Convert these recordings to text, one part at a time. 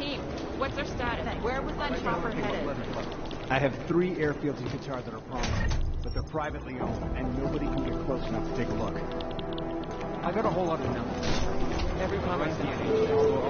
Team, what's our status? Where was that chopper headed? I have 3 airfields in Qatar that are promising, but they're privately owned, and nobody can get close enough to take a look. I got a whole lot of numbers. Every time I see an angel,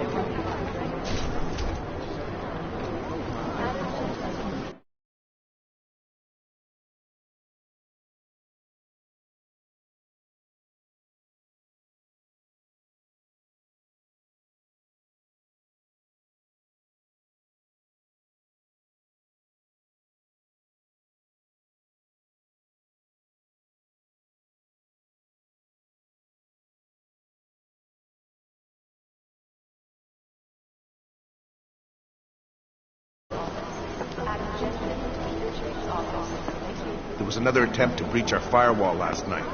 There was another attempt to breach our firewall last night.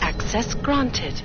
Access granted.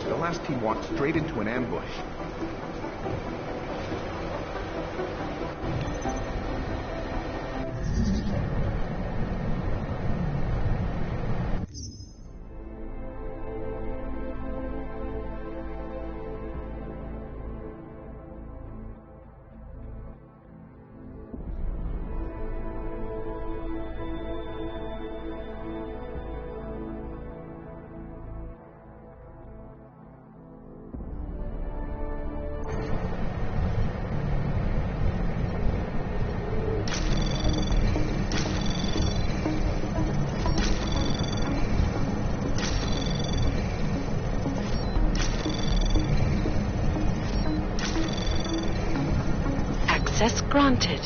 The last team walked straight into an ambush. Access granted.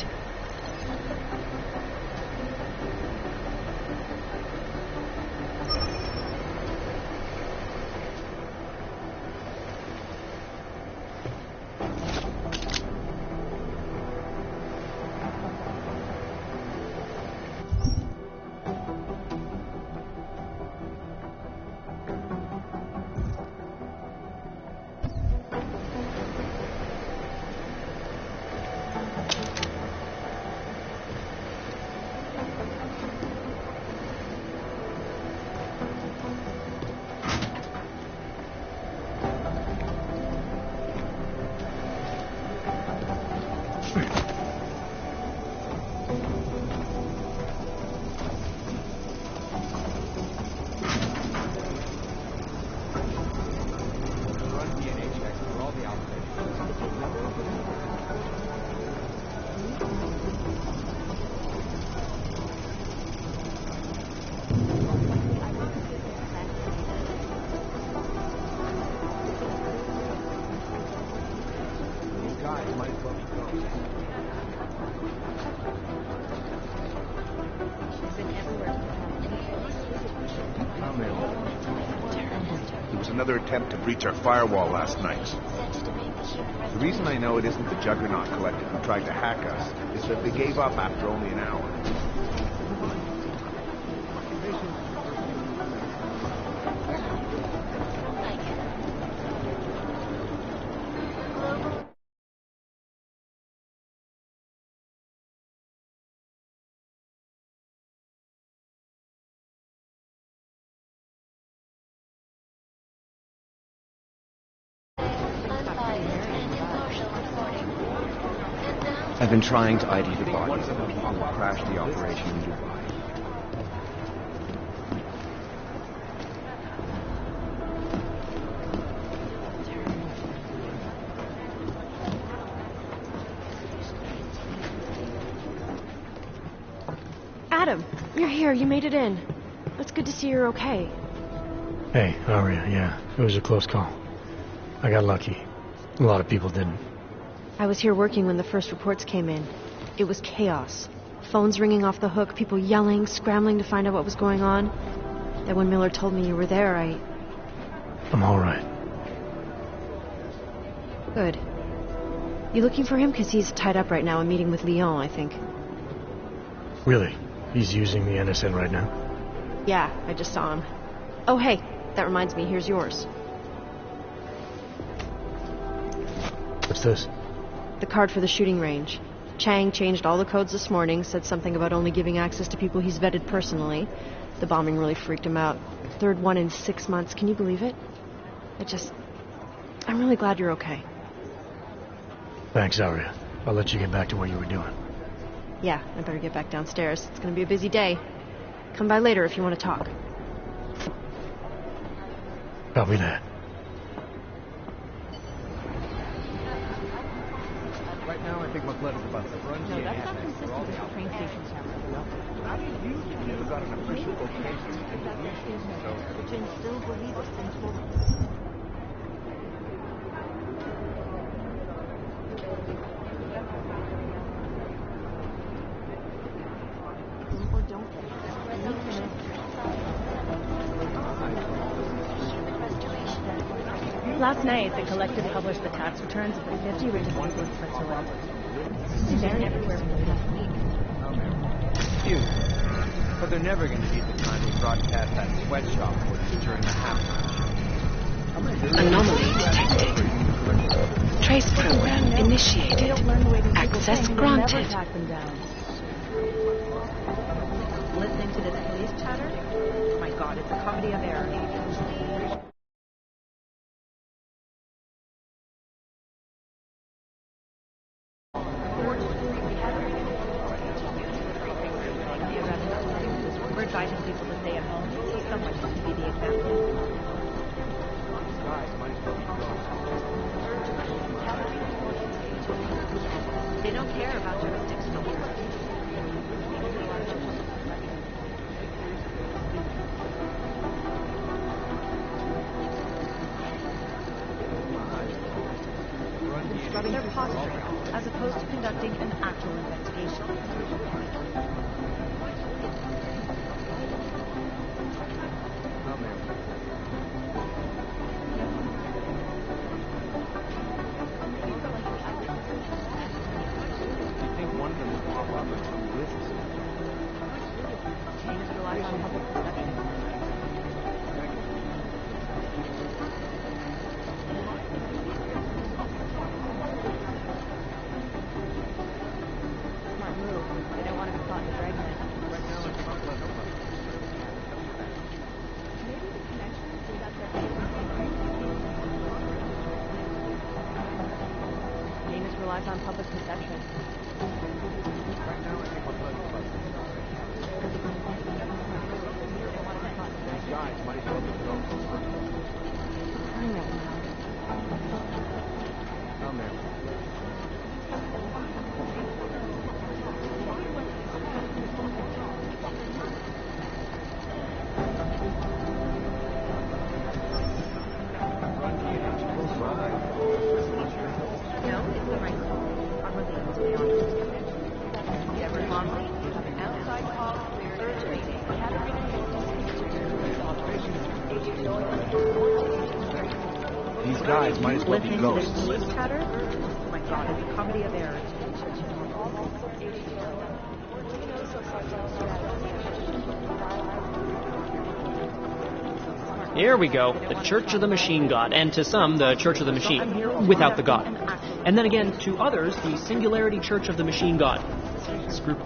another attempt to breach our firewall last night. The reason I know it isn't the Juggernaut Collective who tried to hack us is that they gave up after only an hour. I've been trying to ID the bodies of the people who crashed the operation in Dubai. Adam, you're here. You made it in. It's good to see you're okay. Hey, how are you? Yeah, it was a close call. I got lucky. A lot of people didn't. I was here working when the first reports came in. It was chaos. Phones ringing off the hook, people yelling, scrambling to find out what was going on. Then when Miller told me you were there, I'm all right. Good. You looking for him? Because he's tied up right now, a meeting with Lyon, I think. Really? He's using the NSN right now? Yeah, I just saw him. Oh, hey, that reminds me, here's yours. What's this? The card for the shooting range. Chang changed all the codes this morning, said something about only giving access to people he's vetted personally. The bombing really freaked him out. Third one in 6 months. Can you believe it? I'm really glad you're okay. Thanks, Aria. I'll let you get back to what you were doing. Yeah, I better get back downstairs. It's gonna be a busy day. Come by later if you want to talk. Copy that. Right now, I think my blood is about to run. No, that's not consistent with the train station camera. How do you usually have got an official location? The Jinn still believe it's been told. Or don't Last night, the collective published the tax returns of the 50 richest people in Switzerland. They're everywhere from the last week. Huge. But they're never going to beat the time they broadcast that sweatshop footage during the halftime. Anomaly detected. Trace program initiated. Access granted. Listening to this police chatter? My God, it's a comedy of errors. We're advising people to stay at home, so someone has to be the example. They don't care about jurisdictional They're posturing, as opposed to conducting an actual investigation. Relies on public perception. guys might as well be Listen to this ghosts. police chatter. Oh my god, it's a comedy of errors. Here we go. The Church of the Machine God, and to some, the Church of the Machine, without the God. And then again, to others, the Singularity Church of the Machine God. Screw.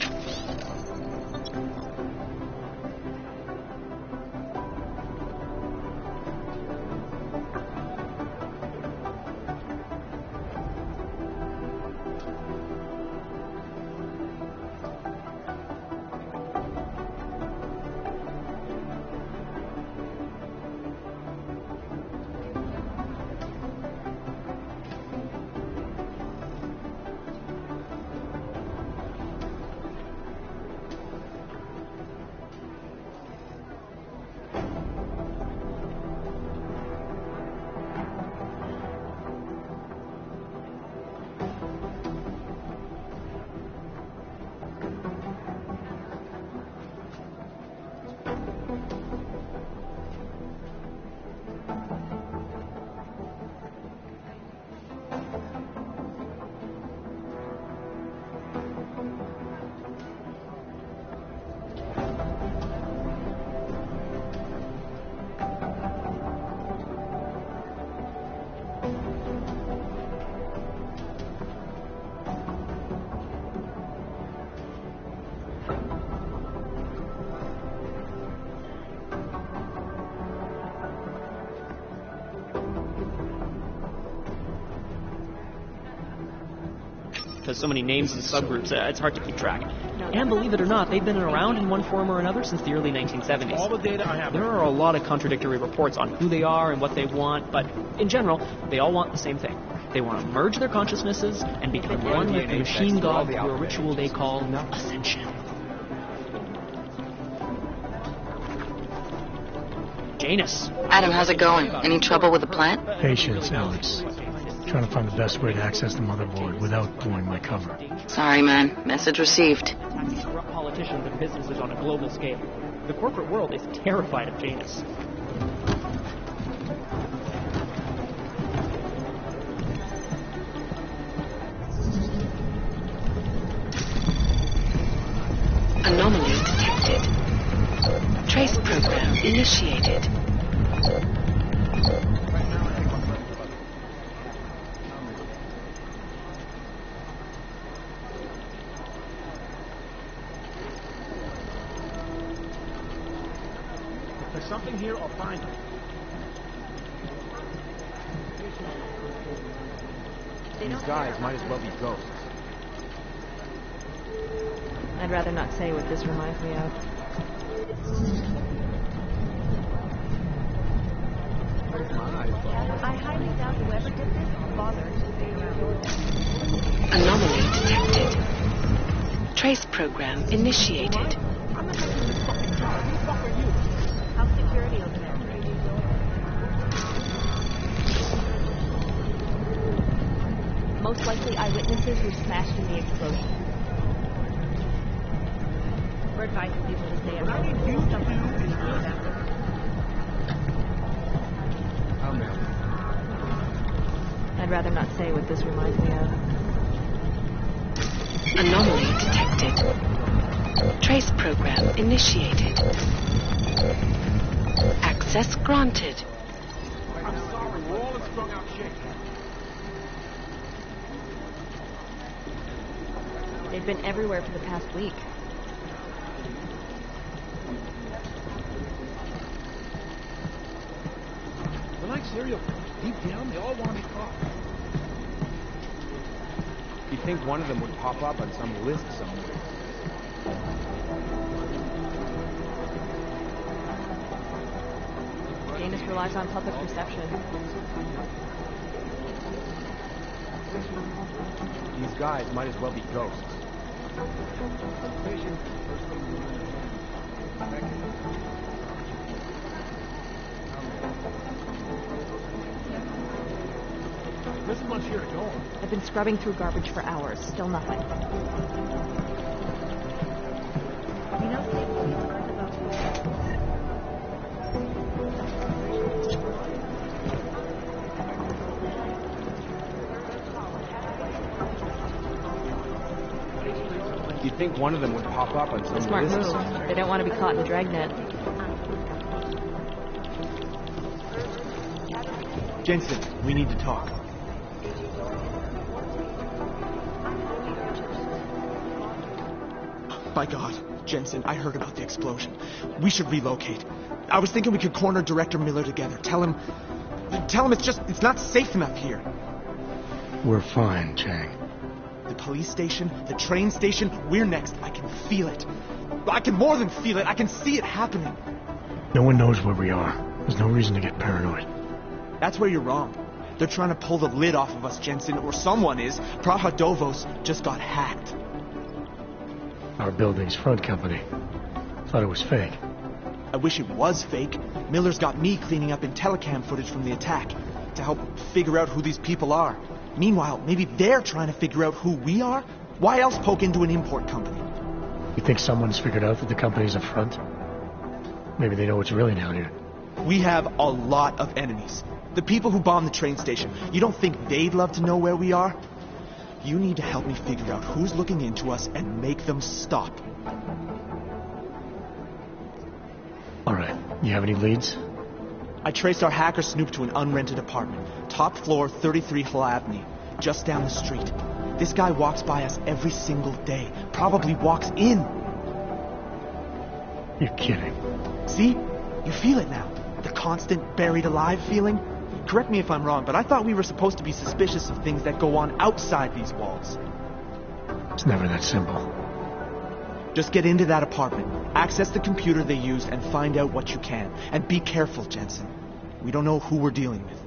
Because so many names and subgroups, it's hard to keep track. And believe it or not, they've been around in one form or another since the early 1970s. All the data I have. There are a lot of contradictory reports on who they are and what they want, but in general, they all want the same thing. They want to merge their consciousnesses and become one with the machine god through a ritual they call ascension. Janus. Adam, how's it going? Any trouble with the plant? Patience, Alex. Trying to find the best way to access the motherboard without blowing my cover. Sorry, man. Message received. Attacking corrupt politicians and businesses on a global scale. The corporate world is terrified of Janus. Anomaly detected. Trace program initiated. There's something here, I'll find it. These guys might as well be ghosts. I'd rather not say what this reminds me of. I highly doubt whoever did this bothered to stay around. Anomaly detected. Trace program initiated. I'm not taking this fucking job. Who the fuck are you? How's security over there? Most likely eyewitnesses who smashed in the explosion. We're advising people to stay around. I'd rather not say what this reminds me of. Anomaly detected. Trace program initiated. Access granted. I'm sorry, we're all in strung out shape. They've been everywhere for the past week. They're like serial killers. Deep down, they all want to be caught. You'd think one of them would pop up on some list somewhere. Janus relies on public perception. These guys might as well be ghosts. There isn't much here to go on. I've been scrubbing through garbage for hours. Still nothing. You know, state police learned about You'd think one of them would pop up on some Smart business. move. They don't want to be caught in the dragnet. Jensen, we need to talk. My God, Jensen, I heard about the explosion. We should relocate. I was thinking we could corner Director Miller together. Tell him it's not safe enough here. We're fine, Chang. The police station, the train station, we're next. I can feel it. I can more than feel it. I can see it happening. No one knows where we are. There's no reason to get paranoid. That's where you're wrong. They're trying to pull the lid off of us, Jensen, or someone is. Praha-Dovos just got hacked. Our building's front company. Thought it was fake. I wish it was fake. Miller's got me cleaning up IntelliCam footage from the attack to help figure out who these people are. Meanwhile, maybe they're trying to figure out who we are? Why else poke into an import company? You think someone's figured out that the company's a front? Maybe they know what's really down here. We have a lot of enemies. The people who bombed the train station. You don't think they'd love to know where we are? You need to help me figure out who's looking into us and make them stop. All right. You have any leads? I traced our hacker snoop to an unrented apartment. Top floor, 33 Hlabny. Just down the street. This guy walks by us every single day. Probably walks in. You're kidding. See? You feel it now. The constant buried alive feeling. Correct me if I'm wrong, but I thought we were supposed to be suspicious of things that go on outside these walls. It's never that simple. Just get into that apartment, access the computer they used, and find out what you can. And be careful, Jensen. We don't know who we're dealing with.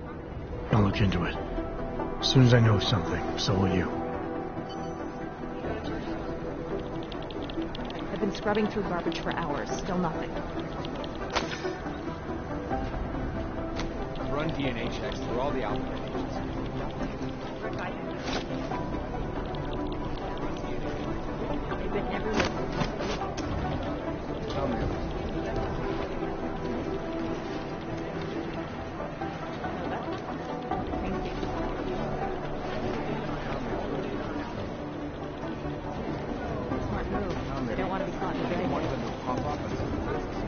I'll look into it. As soon as I know something, so will you. I've been scrubbing through garbage for hours. Still nothing. Run DNA checks through all the applications. They've been everywhere. Tell me. Smart move. They don't want to be caught in the dragnet. One of them will pop up on some business.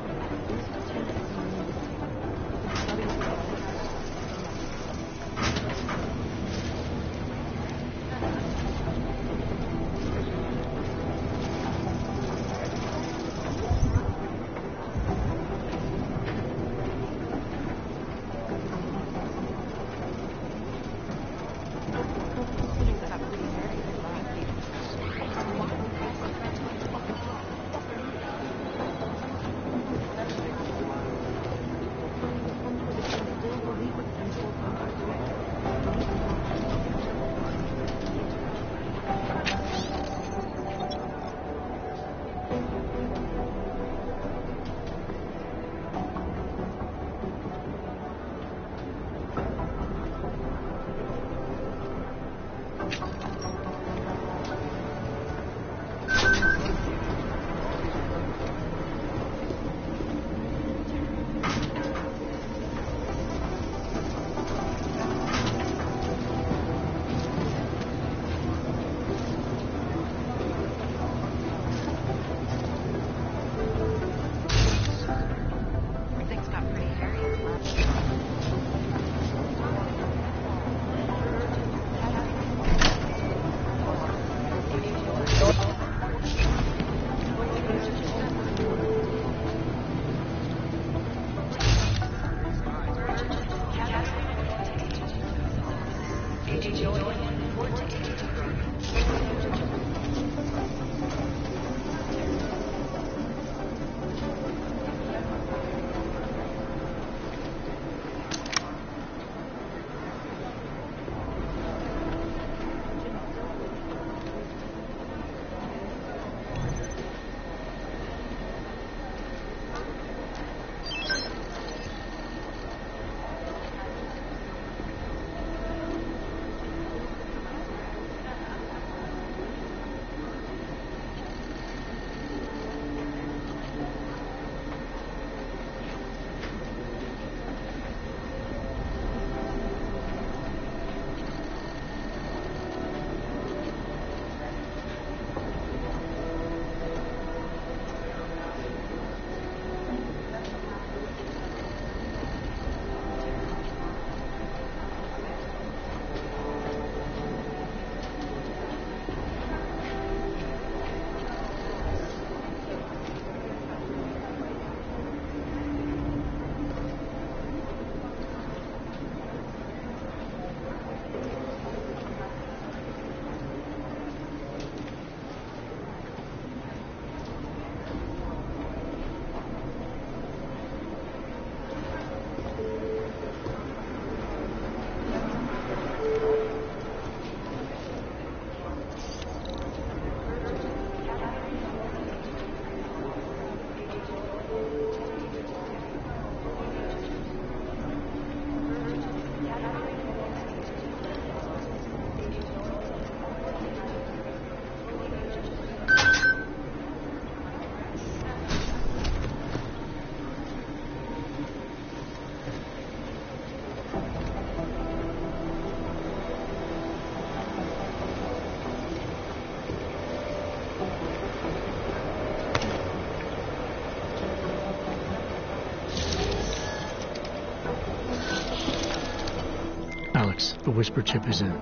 Alex, the whisper chip is in.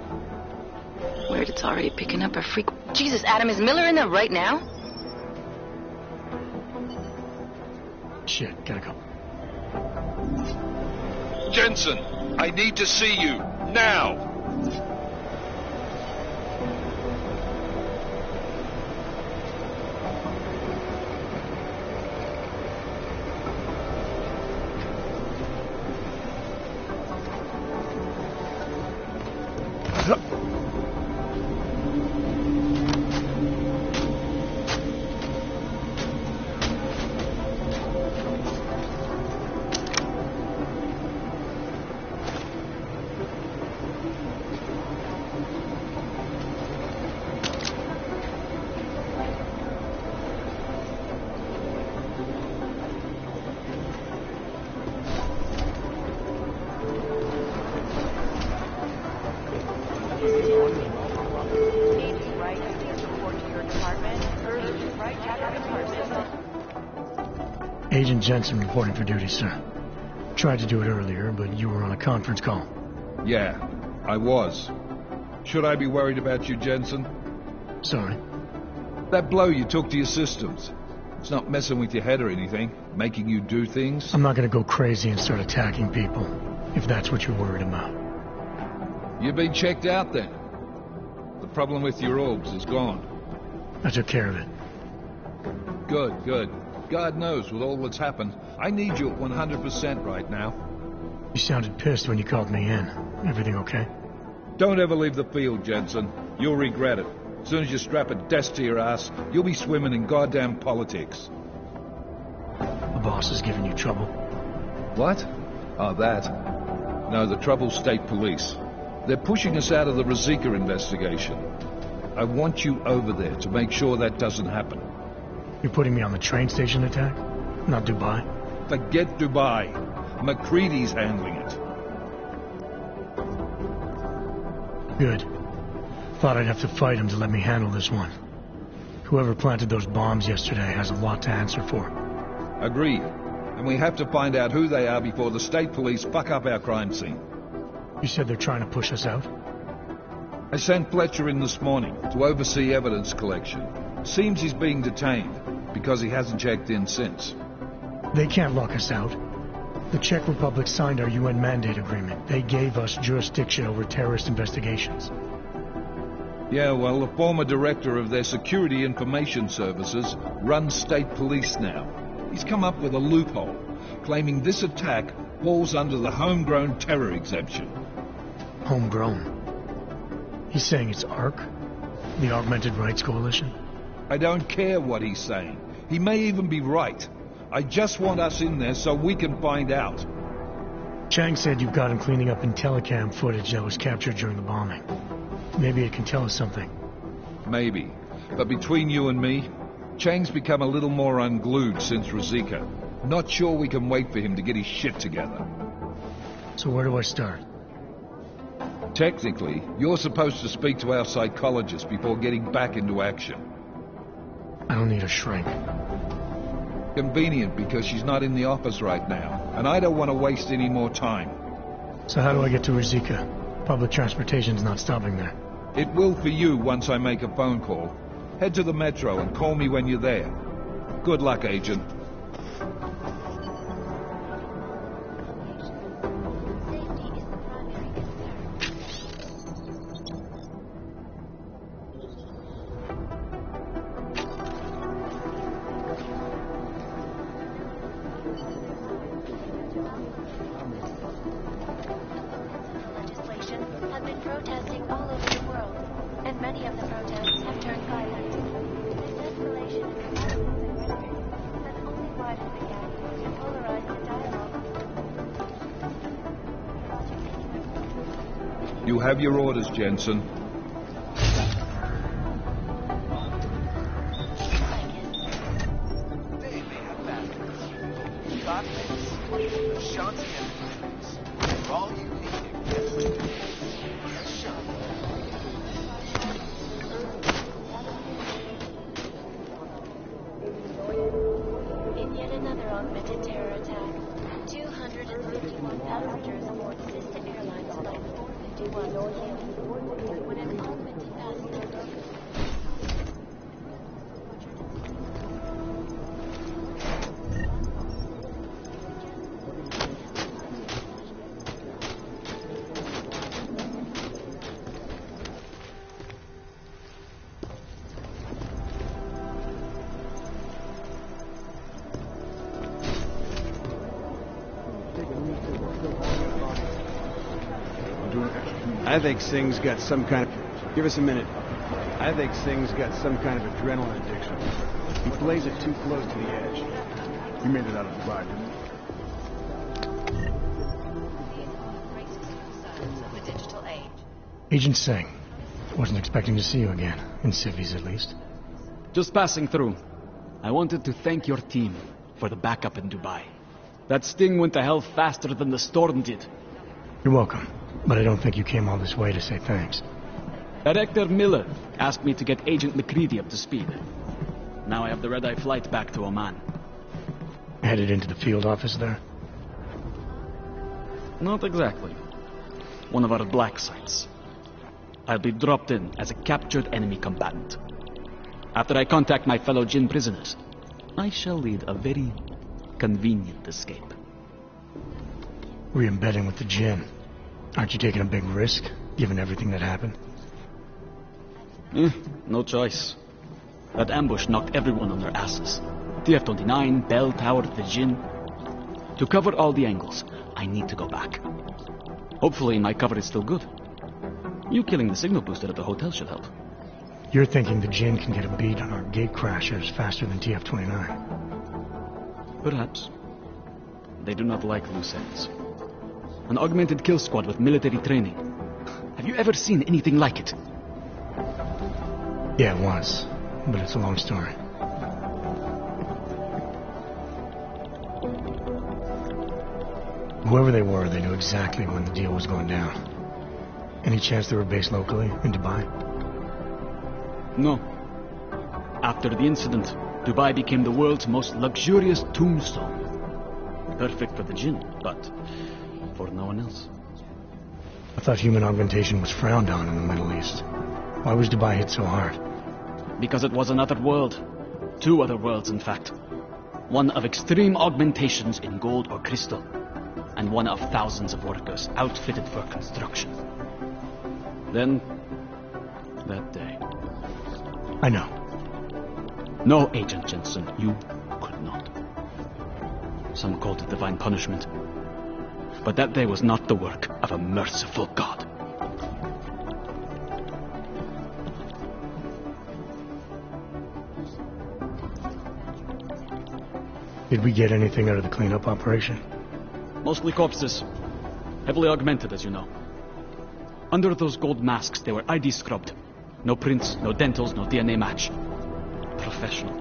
Weird, it's already picking up a freak. Jesus, Adam, is Miller in there right now? Shit, gotta go. Jensen, I need to see you, now! Agent Jensen reporting for duty, sir. Tried to do it earlier, but you were on a conference call. Yeah, I was. Should I be worried about you, Jensen? Sorry. That blow you took to your systems. It's not messing with your head or anything, making you do things. I'm not gonna go crazy and start attacking people, if that's what you're worried about. You've been checked out then. The problem with your orbs is gone. I took care of it. Good, good. God knows, with all that's happened, I need you at 100% right now. You sounded pissed when you called me in. Everything okay? Don't ever leave the field, Jensen. You'll regret it. As soon as you strap a desk to your ass, you'll be swimming in goddamn politics. The boss is giving you trouble. What? Oh, that. No, the trouble's state police. They're pushing us out of the Rosika investigation. I want you over there to make sure that doesn't happen. You're putting me on the train station attack? Not Dubai? Forget Dubai. McCready's handling it. Good. Thought I'd have to fight him to let me handle this one. Whoever planted those bombs yesterday has a lot to answer for. Agreed. And we have to find out who they are before the state police fuck up our crime scene. You said they're trying to push us out? I sent Fletcher in this morning to oversee evidence collection. Seems he's being detained because he hasn't checked in since. They can't lock us out. The Czech Republic signed our UN mandate agreement. They gave us jurisdiction over terrorist investigations. Yeah, well, the former director of their security information services runs state police now. He's come up with a loophole, claiming this attack falls under the homegrown terror exemption. Homegrown? He's saying it's ARC? The Augmented Rights Coalition? I don't care what he's saying. He may even be right. I just want us in there so we can find out. Chang said you've got him cleaning up Intellicam footage that was captured during the bombing. Maybe it can tell us something. Maybe. But between you and me, Chang's become a little more unglued since Rosika. Not sure we can wait for him to get his shit together. So where do I start? Technically, you're supposed to speak to our psychologist before getting back into action. I don't need a shrink. Convenient because she's not in the office right now, and I don't want to waste any more time. So how do I get to Rosika? Public transportation's not stopping there. It will for you once I make a phone call. Head to the metro and call me when you're there. Good luck, Agent. You have your orders, Jensen. In yet another augmented terror attack, 251 passengers aboard System Airlines Flight 450 I think Singh's got some kind of... Give us a minute. I think Singh's got some kind of adrenaline addiction. He plays it too close to the edge. You made it out of Dubai, didn't you? Agent Singh. Wasn't expecting to see you again. In civvies, at least. Just passing through. I wanted to thank your team for the backup in Dubai. That sting went to hell faster than the storm did. You're welcome. But I don't think you came all this way to say thanks. Director Miller asked me to get Agent McCready up to speed. Now I have the red-eye flight back to Oman. Headed into the field office there? Not exactly. One of our black sites. I'll be dropped in as a captured enemy combatant. After I contact my fellow Jinn prisoners, I shall lead a very convenient escape. Re-embedding with the Jinn. Aren't you taking a big risk, given everything that happened? No choice. That ambush knocked everyone on their asses. TF-29, Bell Tower, the Jinn. To cover all the angles, I need to go back. Hopefully my cover is still good. You killing the signal booster at the hotel should help. You're thinking the Jinn can get a beat on our gate crashers faster than TF-29? Perhaps. They do not like loose ends. An augmented kill squad with military training. Have you ever seen anything like it? Yeah, once. But it's a long story. Whoever they were, they knew exactly when the deal was going down. Any chance they were based locally, in Dubai? No. After the incident, Dubai became the world's most luxurious tombstone. Perfect for the Jinn, but for no one else. I thought human augmentation was frowned on in the Middle East. Why was Dubai hit so hard? Because it was another world. Two other worlds, in fact. One of extreme augmentations in gold or crystal, and one of thousands of workers outfitted for construction. Then, that day. I know. No, Agent Jensen, you could not. Some called it divine punishment. But that day was not the work of a merciful God. Did we get anything out of the cleanup operation? Mostly corpses. Heavily augmented, as you know. Under those gold masks, they were ID scrubbed. No prints, no dentals, no DNA match. Professional.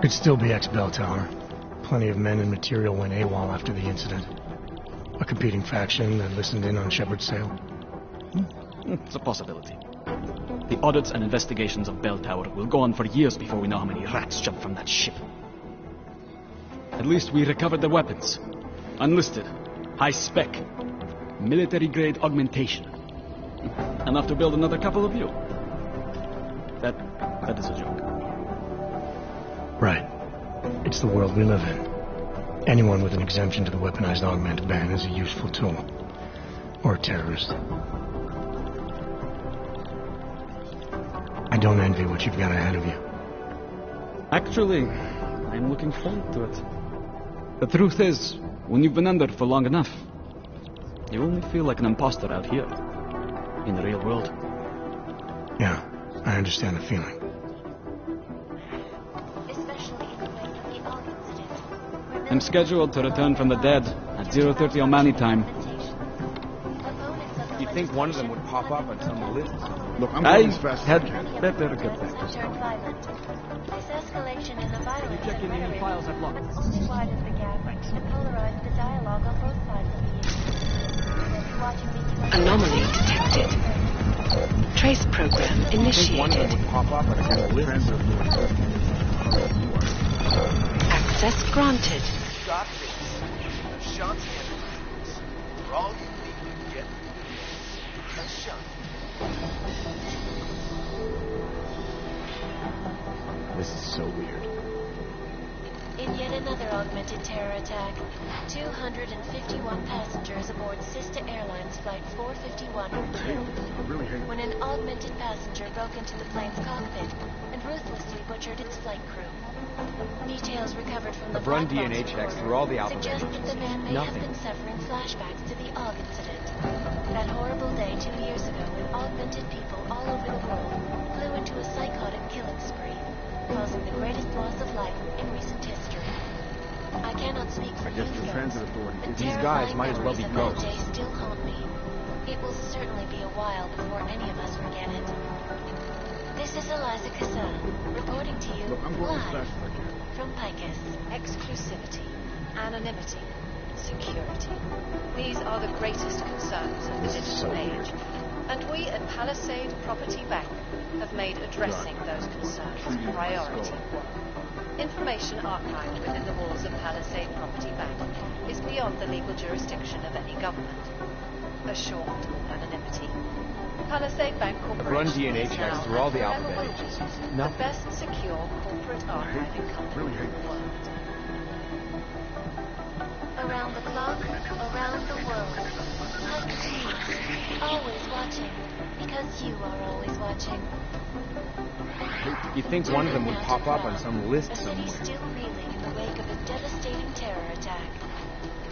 Could still be ex-Bell Tower. Plenty of men and material went AWOL after the incident. A competing faction that listened in on Shepard's sale. It's a possibility. The audits and investigations of Bell Tower will go on for years before we know how many rats jumped from that ship. At least we recovered their weapons. Unlisted. High spec. Military-grade augmentation. Enough to build another couple of you. That is a joke. Right. It's the world we live in. Anyone with an exemption to the weaponized augment ban is a useful tool. Or a terrorist. I don't envy what you've got ahead of you. Actually, I'm looking forward to it. The truth is, when you've been under for long enough, you only feel like an imposter out here, in the real world. Yeah, I understand the feeling. I'm scheduled to return from the dead at 0:30 Omani time. You think one of them would pop up on some list? Look, I'm I going as fast as I can. had better get back to Turned violent. This escalation in the violence Check in any files I've logged. only widens the gap and polarizes the dialogue on both sides of the issue. Watching me Anomaly detected. Trace program One of them initiated. would pop up on a list. Access granted. Got this. Shots and for all you need to get. This is so weird. In yet another augmented terror attack, 251 passengers aboard Sister Airlines Flight 451 were killed when an augmented passenger broke into the plane's cockpit and ruthlessly butchered its flight crew. Details recovered from the I've run black box DNA checks report through all the alphabet suggest that the man may Nothing. have been suffering flashbacks to the AUG incident. That horrible day 2 years ago when augmented people all over the world flew into a psychotic killing spree, causing the greatest loss of life in recent history. I cannot speak for you folks, but These guys might as well be terrifying memories of ghosts. that day still haunt me. It will certainly be a while before any of us forget it. This is Eliza Cassan, reporting to you live from Picus. Exclusivity, anonymity, security. These are the greatest concerns of the digital age. And we at Palisade Property Bank have made addressing those concerns priority one. Information archived within the walls of Palisade Property Bank is beyond the legal jurisdiction of any government. Assured anonymity. Palisade Bank I've run Corporation DNA is checks now through all the and alphabet forever will agencies. be the Nothing. best secure corporate archiving company in the world. Around the clock, around the world. Picus News, always watching, because you are always watching. You'd think one of them would pop up on some list A city somewhere. still reeling in the wake of a devastating terror attack.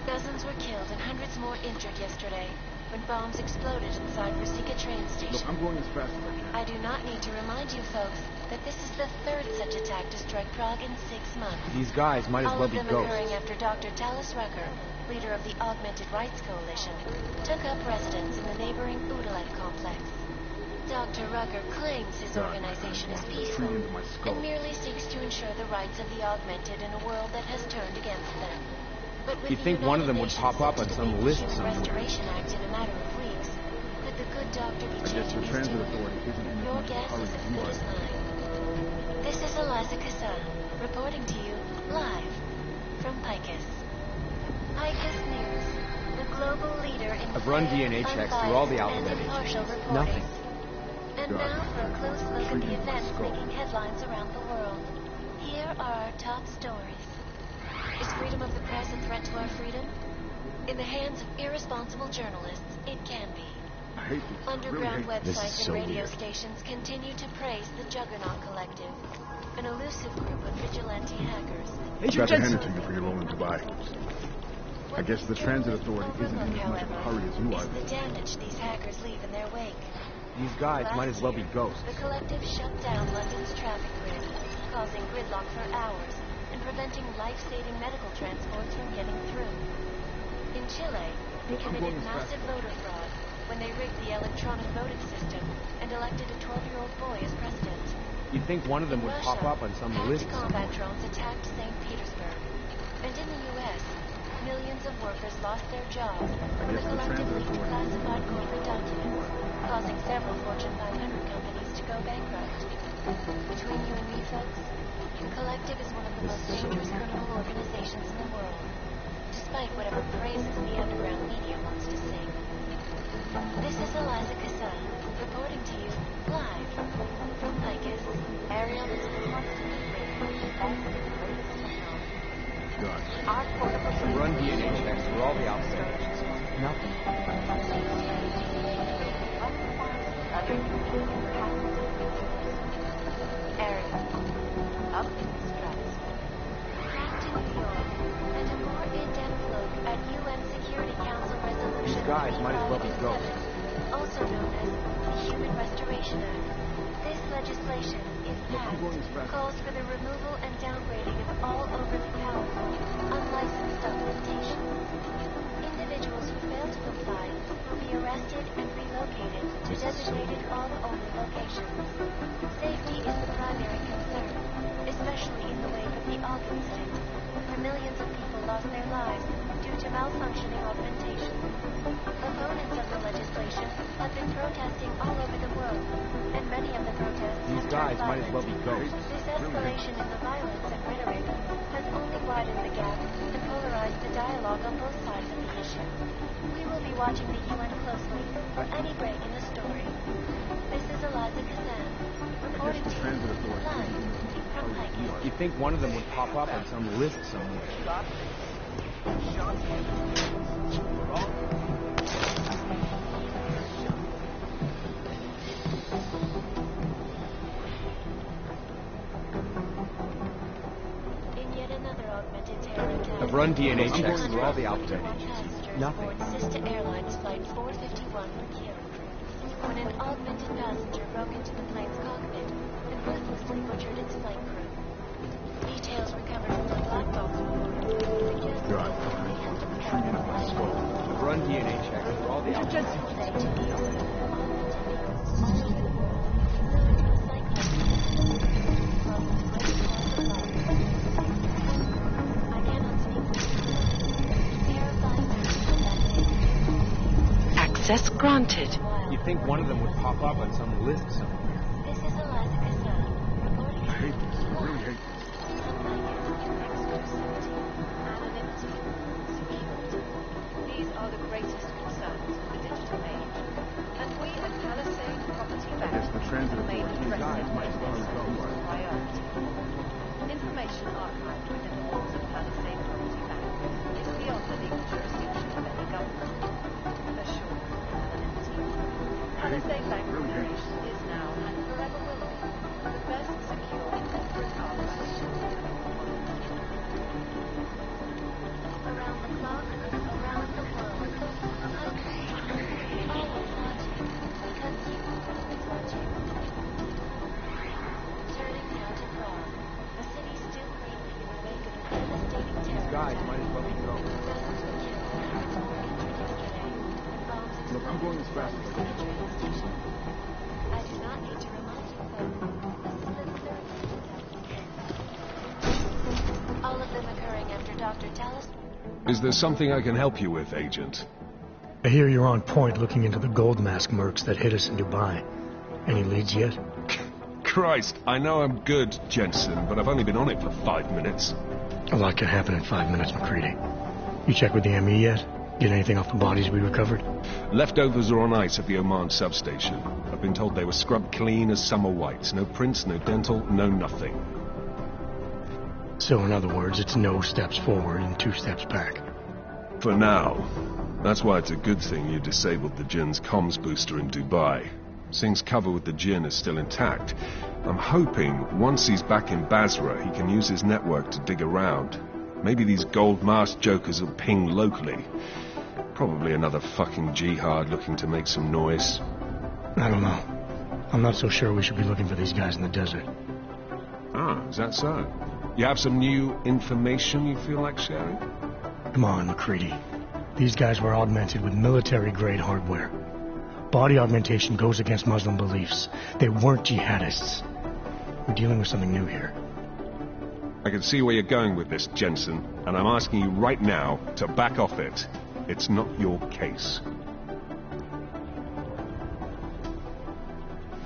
Dozens were killed and hundreds more injured yesterday when bombs exploded inside Rosika train station. I'm going as fast as I can. I do not need to remind you folks that this is the third such attack to strike Prague in 6 months. These guys might as All well of be them ghosts. occurring after Dr. Talis Rucker, leader of the Augmented Rights Coalition, took up residence in the neighboring Udalet complex. Dr. Rucker claims his organization is peaceful and merely seeks to ensure the rights of the augmented in a world that has turned against them. But with You'd the think one of them would United pop Nations up on set to some debate the list Human somewhere. Restoration Act in a matter of weeks, could the good doctor be changing his tune? Your guess is as good as mine. This is Eliza Cassan, reporting to you live from Picus. Picus News, the global leader in I've run fair, DNA checks through all the unbiased, alphabet and impartial agencies. reporting. Nothing. And now for a close look at the events making headlines around the world. Here are our top stories. Is freedom of the press a threat to our freedom? In the hands of irresponsible journalists, it can be. Underground websites and radio stations continue to praise the Juggernaut Collective, an elusive group of vigilante hackers. I got to hand it to you for your role in Dubai. I guess the transit authority isn't in as much of a hurry as you are. Is the damage these hackers leave in their wake. These guys might as well be ghosts. The collective shut down London's traffic grid, causing gridlock for hours and preventing life-saving medical transports from getting through. In Chile, they committed massive voter fraud when they rigged the electronic voting system and elected a 12-year-old boy as president. You'd think one of them would pop up on some list somewhere. Combat drones attacked St. Petersburg. And in the U.S., millions of workers lost their jobs when the collective leaked classified corporate documents, causing several Fortune 500 companies to go bankrupt. Between you and me, folks, the collective is one of the most dangerous criminal organizations in the world, despite whatever praises the underground media wants to sing. This is Eliza Cassan, reporting to you live from Picus. Ariel is constantly bringing the best and latest technology. Our portable I've run DNA checks through all the alphabet agencies. Nothing. Ariel, up in stress. Cracked in New York, and a more in-depth look at UN Security Council Resolution These guys might as well be 3587, ghosts. also known as the Human Restoration Act. This legislation, if passed, calls for the removal and downgrading of all overly powerful, unlicensed documentation. Individuals who fail to comply will be arrested and relocated to designated AUG-only locations. Safety is the primary concern, especially in the wake of the AUG incident, where millions of people lost their lives due to malfunctioning augmentation. Opponents of the legislation have been protesting all over the world, and many of the protests These have guys turned might as well violent. be ghosts. This escalation in the violence and rhetoric has only widened the gap and polarized the dialogue on both sides of the issue. We will be watching the UN closely for any break in the story. This is Eliza Kazan, reporting to you live from Pike. You'd think one of them would pop up on some list somewhere. In yet another augmented terror attack, I've run DNA checks through all the Alpha Nothing. Sister Airlines Flight 451 were killed when an augmented passenger broke into the plane's cockpit and ruthlessly butchered its flight crew. Details recovered from the black box report suggest I've run DNA checks through all the Alpha Access granted. You'd think one of them would pop up on some list somewhere. This is Eliza Kazan, reporting I hate this. I really hate this. Anonymity, security. These are the greatest concerns of the digital age. And we at Palisade Property Bank have made addressing these a priority. Information archived within the walls of Palisade Property Bank is beyond the legal jurisdiction of any government. Assured anonymity. Palisade Bank Corporation is now and forever will be the best secure corporate archive in the world. around the clock, around the world. Always watching, because you are always watching. Turning now to Prague, a city still reeling in the wake of a devastating terror Guys, attack. might as well be going. Dozens were killed yesterday, and bombs Look, I'm going as fast as I exploded can. in the train station. I do not need to remind you, but this is the third attack. All of them occurring after Dr. Tallis. Is there something I can help you with, Agent? I hear you're on point looking into the gold mask mercs that hit us in Dubai. Any leads yet? Christ, I know I'm good, Jensen, but I've only been on it for 5 minutes. A lot can happen in 5 minutes, McCready. You check with the ME yet? Get anything off the bodies we recovered? Leftovers are on ice at the Oman substation. I've been told they were scrubbed clean as summer whites. No prints, no dental, no nothing. So in other words, it's no steps forward and 2 steps back. For now. That's why it's a good thing you disabled the Jinn's comms booster in Dubai. Singh's cover with the Jinn is still intact. I'm hoping once he's back in Basra, he can use his network to dig around. Maybe these gold mask jokers will ping locally. Probably another fucking jihad looking to make some noise. I don't know. I'm not so sure we should be looking for these guys in the desert. Ah, is that so? You have some new information you feel like sharing? Come on, McCready. These guys were augmented with military-grade hardware. Body augmentation goes against Muslim beliefs. They weren't jihadists. We're dealing with something new here. I can see where you're going with this, Jensen, and I'm asking you right now to back off it. It's not your case.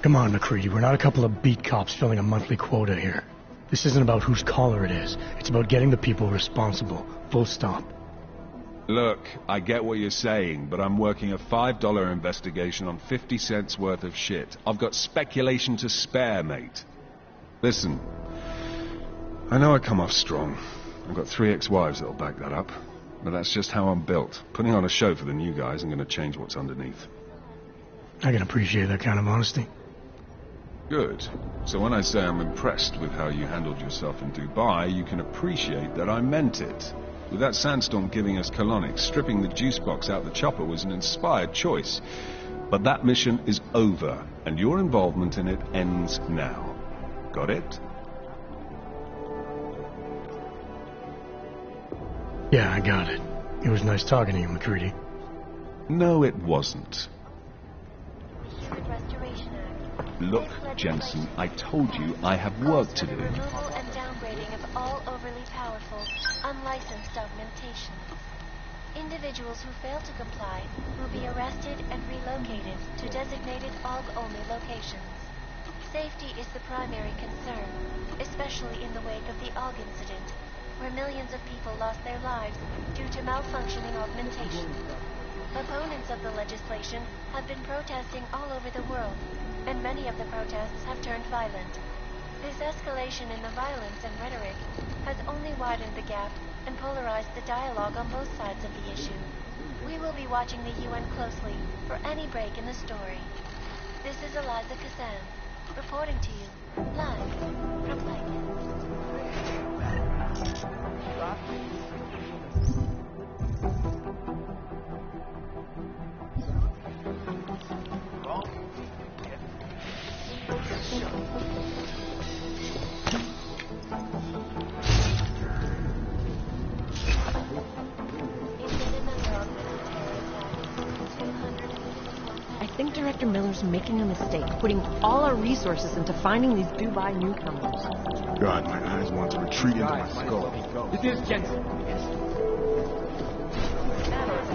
Come on, McCready. We're not a couple of beat cops filling a monthly quota here. This isn't about whose collar it is. It's about getting the people responsible. Full stop. Look, I get what you're saying, but I'm working a $5 investigation on 50 cents worth of shit. I've got speculation to spare, mate. Listen, I know I come off strong. I've got 3 ex-wives that'll back that up. But that's just how I'm built. Putting on a show for the new guys isn't going to change what's underneath. I can appreciate that kind of honesty. Good. So when I say I'm impressed with how you handled yourself in Dubai, you can appreciate that I meant it. With that sandstorm giving us colonics, stripping the juice box out the chopper was an inspired choice. But that mission is over, and your involvement in it ends now. Got it? Yeah, I got it. It was nice talking to you, McCready. No, it wasn't. Look, Jensen, I told you I have work to do. Removal and downgrading of all overly powerful, unlicensed augmentation. Individuals who fail to comply will be arrested and relocated to designated AUG-only locations. Safety is the primary concern, especially in the wake of the AUG incident, where millions of people lost their lives due to malfunctioning augmentation. Opponents of the legislation have been protesting all over the world, and many of the protests have turned violent. This escalation in the violence and rhetoric has only widened the gap and polarized the dialogue on both sides of the issue. We will be watching the UN closely for any break in the story. This is Eliza Kazan, reporting to you, live from Lake. I think Director Miller's making a mistake, putting all our resources into finding these Dubai newcomers. God, my eyes want to retreat into my skull. This is Jensen.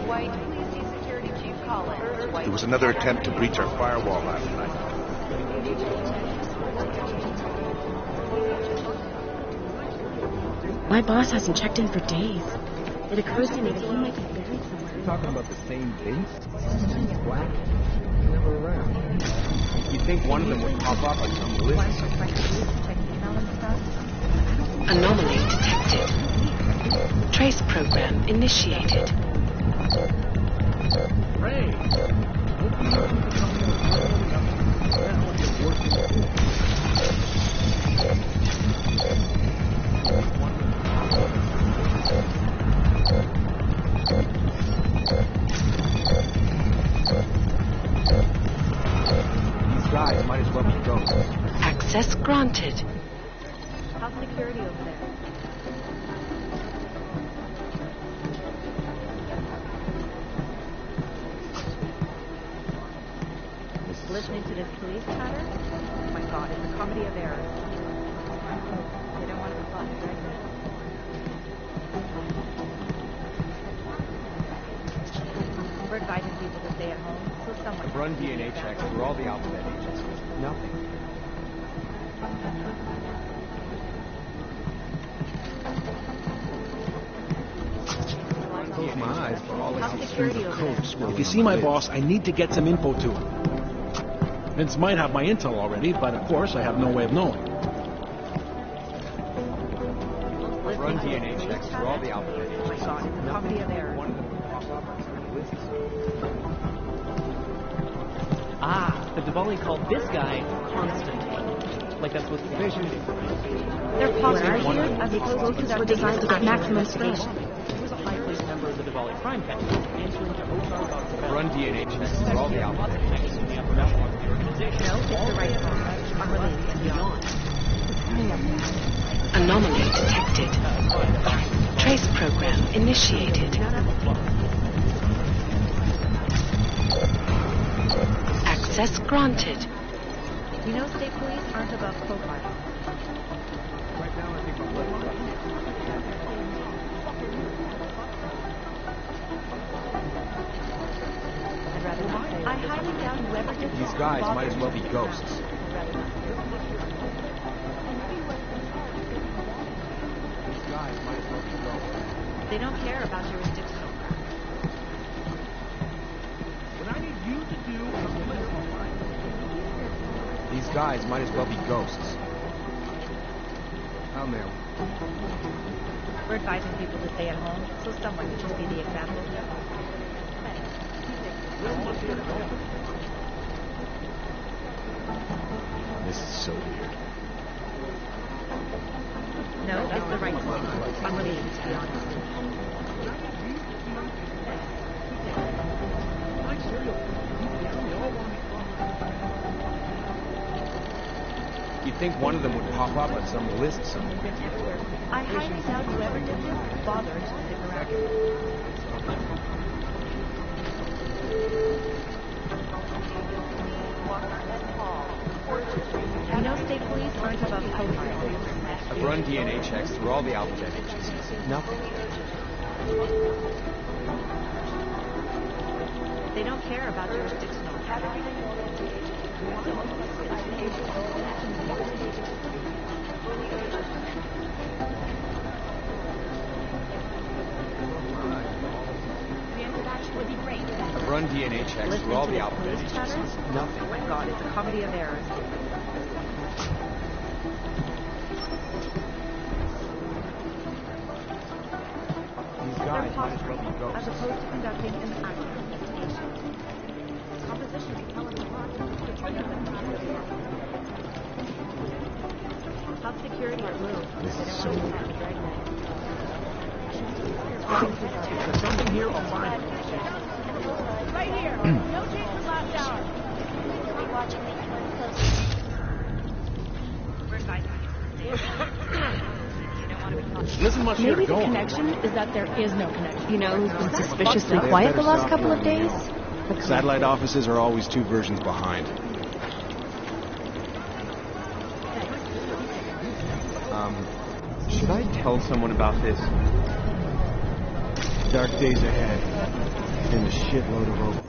White, please see Security Chief Collins. There was another attempt to breach our firewall last night. My boss hasn't checked in for days. It occurs to me that he might be buried somewhere. You're talking about the same base? Black? Never around. You think one of them would pop up on some list? Anomaly detected. Trace program initiated. Ray! These guys might as well be ghosts. Access granted. How's security over there? Listening to this police chatter? Oh my god, it's a comedy of errors. They don't want to be caught, right? We're advising people to stay at home, so someone... I've run DNA checks through all the alphabet agencies. Nothing. Close my eyes for all the codes. If you see my boss, I need to get some info to him. Vince might have my intel already, but of course I have no way of knowing. I've run DNA checks through all the alphabet agencies. Oh my god, it's a comedy of errors. One of them will pop up on some lists. Ah, the Diwali called this guy Constantine. Like that's what the vision is. They're positive as explosives were designed to get maximum spread. He was a high-placed member of the Diwali crime family, answering to Otar Run DNA checks through all the alphabet agencies. No, it's the right one. Unrelated and beyond. Anomaly detected. Trace program initiated. Access granted. You know state police aren't above profiling. Right now, I think I'm letting go. I'd rather not say. I highly doubt whoever did These guys might as well be ghosts. I'd rather not say. These guys might as well be ghosts. They don't care about jurisdictional. What I need you to do is these guys might as well be ghosts. I'll nail them. We're advising people to stay at home, so someone should just be the example. This is so weird. No, that's the right one. Unrelated, to be honest. You'd think one of them would pop up on some list somewhere. I highly doubt whoever did this bothered to stick around. You know state police aren't above profiling. I've run DNA checks through all the alphabet agencies. Nothing. They don't care about jurisdictional. The interaction would be great. run DNA checks through Listening all to the this alphabet police chatter? agencies. Nothing. Oh my god, it's a comedy of errors. These guys might as well be As ghosts. opposed to conducting an actual investigation. Composition is telling a lot. Top security are blue. This is so weird. There's something here, I'll find it. Right here. No change from last hour. We'll be watching these ones closely. Listen much here Maybe to the go on. connection is that there is no connection. You know who's been suspiciously quiet the last couple of days? Satellite offices are always 2 versions behind. Should I tell someone about this? Dark days ahead. And a shitload of open.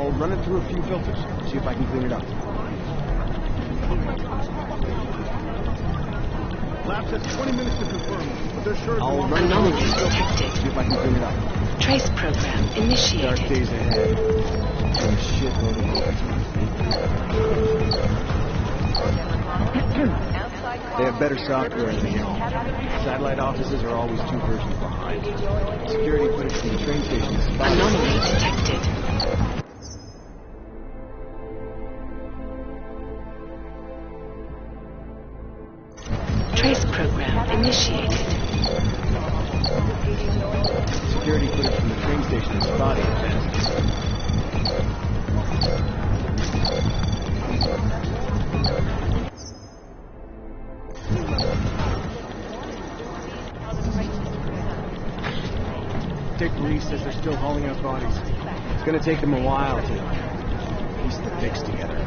I'll run it through a few filters, see if I can clean it up. Lab says 20 minutes to confirm, but they're sure I'll run it through a few filters, see if I can clean it up. Trace program initiated. Dark days ahead. And a shitload of They have better software than they own. Satellite offices are always 2 versions behind. Security footage from the train station is spotted. Anomaly detected. Trace program initiated. Security footage from the train station is spotted. Dick Lee says they're still hauling out bodies. It's gonna take them a while to piece the fix together.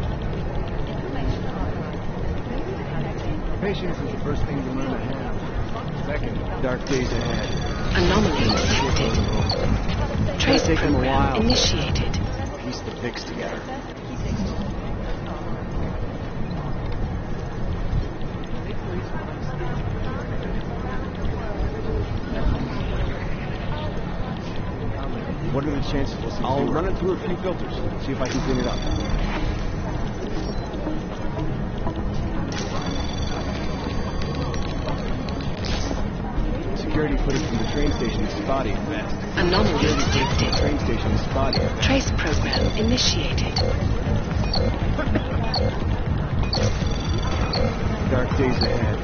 Patience is the first thing to learn to have. Second, dark days ahead. Anomaly detected. Trace take them a program while. initiated. Piece the fix together. What are the chances we'll see? I'll run it through a few filters, see if I can clean it up. Security footage from the train station is spotty at best. Anomaly detected. Train station is spotty at best. Trace program initiated. Dark days ahead.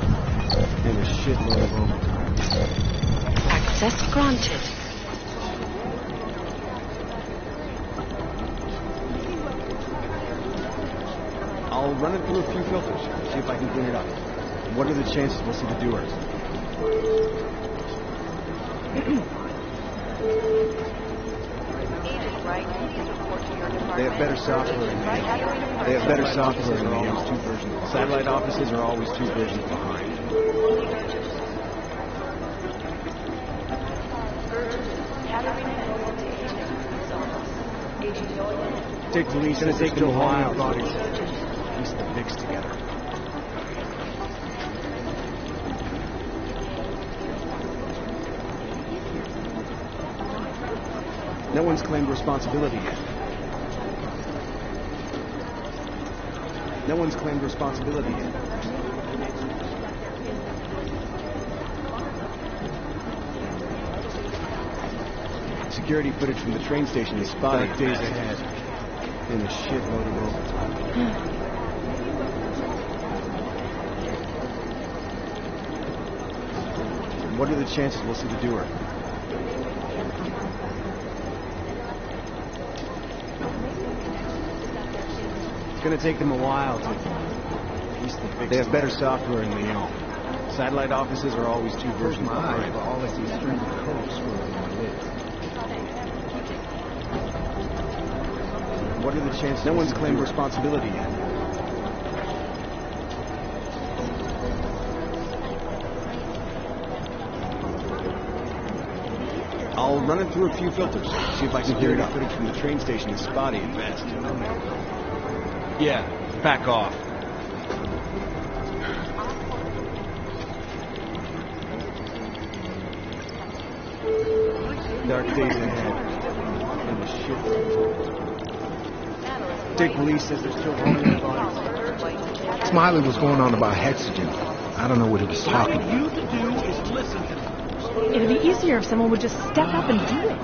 And a shitload of overtime. Access granted. I'll run it through a few filters, see if I can clean it up. What are the chances we'll see the doers? They have better software than they own. They have better software than they own. 2 versions. Satellite offices are always 2 versions behind. Take the lead. It's gonna take them a while. Piece the fix together. No one's claimed responsibility yet. No one's claimed responsibility yet. Security footage from the train station is spotted. Dark days ahead. And a shitload of overtime. What are the chances we'll see the doer? It's gonna take them a while to piece the fix. They have better software than they own. Satellite offices are always 2 versions behind. All I see is strings of code swirling on my lids. What are the chances? No one's claimed responsibility yet. I'll run it through a few filters, see if I can clear it up. Footage from the train station is spotty at best. Yeah, back off. Dark days ahead. And the shit. Dick Lee says they're still hauling out bodies. Smiley was going on about hexogen. I don't know what he was talking about. You to do is listen to me. It'd be easier if someone would just step up and do it.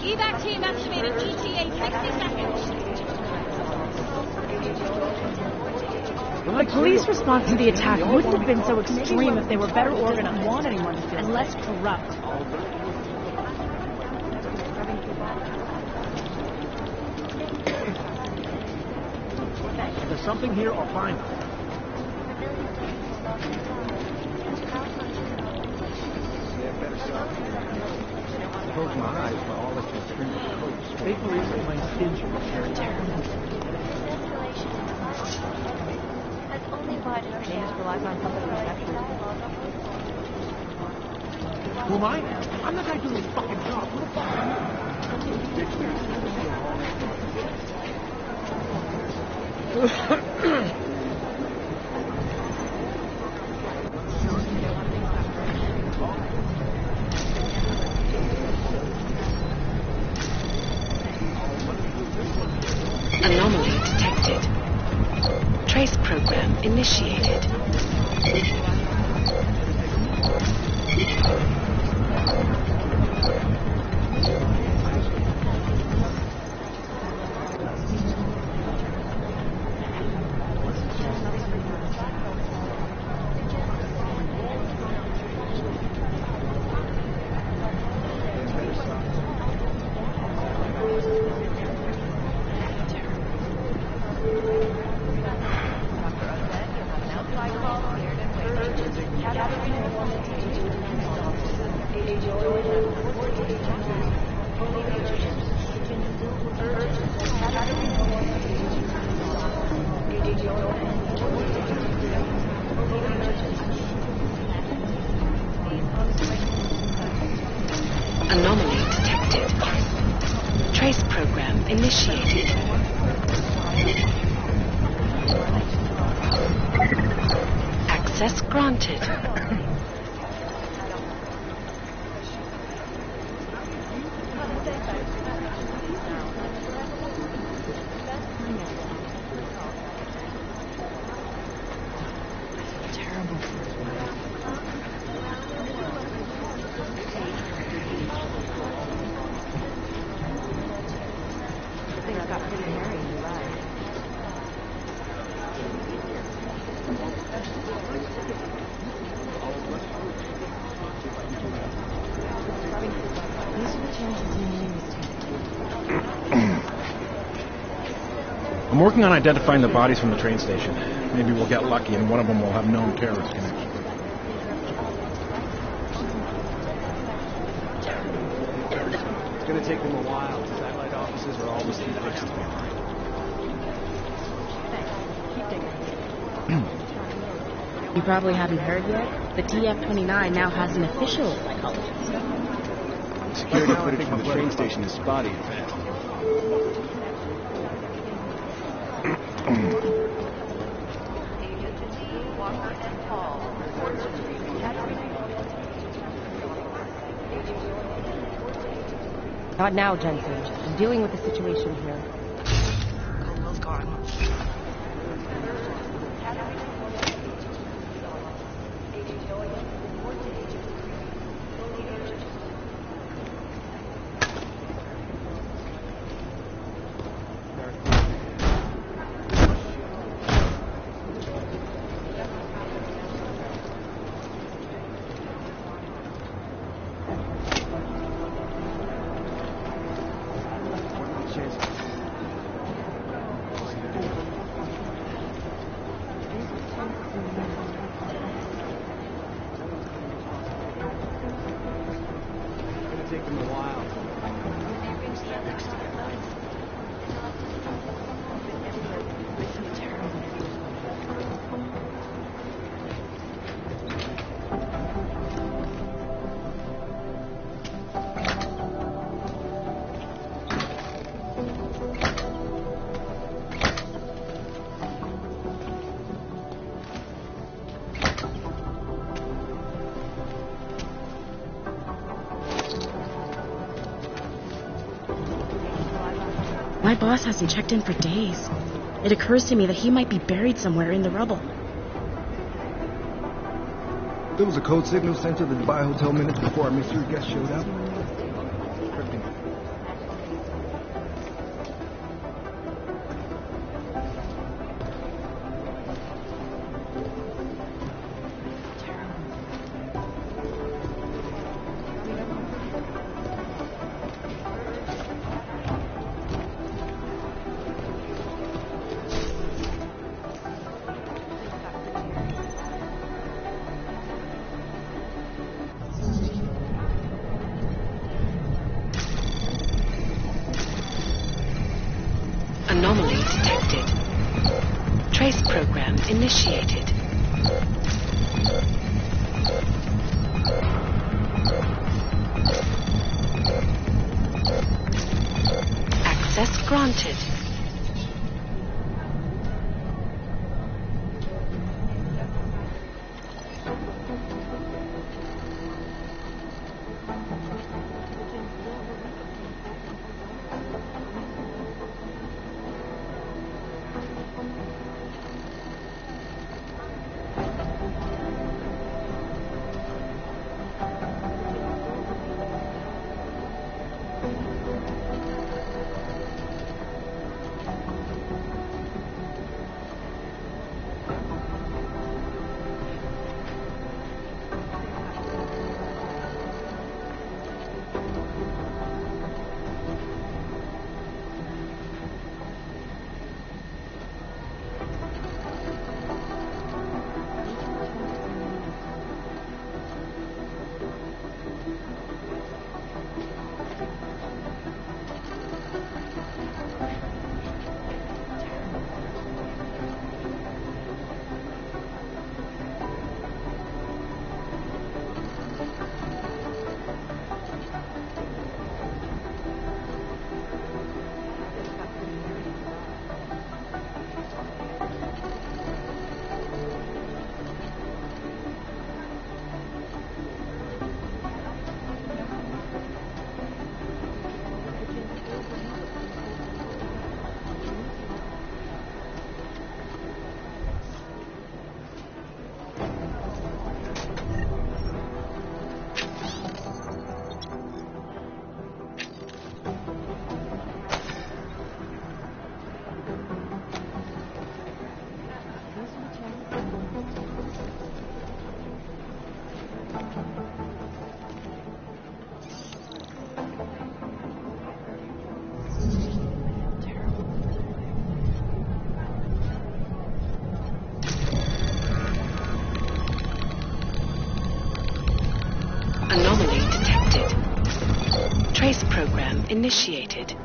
Evac team estimated ETA 60 seconds. The police response to the attack wouldn't have been so extreme if they were better organized and less corrupt. If there's something here, I'll find it. Close my eyes for all of the strings of code. State police are playing stingy with your Has only widely relies on public perception. Who am I? I'm the guy doing his fucking job. Who the fuck are you? Anomaly detected. Trace program initiated. Anomaly detected. Trace program initiated. Access granted. I'm working on identifying the bodies from the train station. Maybe we'll get lucky and one of them will have known terrorist connection. It's gonna take them a while. Satellite offices are always too fixed to be behind. You probably haven't heard yet. The TF-29 now has an official psychologist. Security footage from the train station is spotty. Not now, Jensen. I'm dealing with the situation here. Colwell's gone. Take them a while. My boss hasn't checked in for days. It occurs to me that he might be buried somewhere in the rubble. There was a code signal sent to the Dubai Hotel minutes before our mystery guest showed up. Anomaly detected. Trace program initiated. Anomaly detected. Trace program initiated.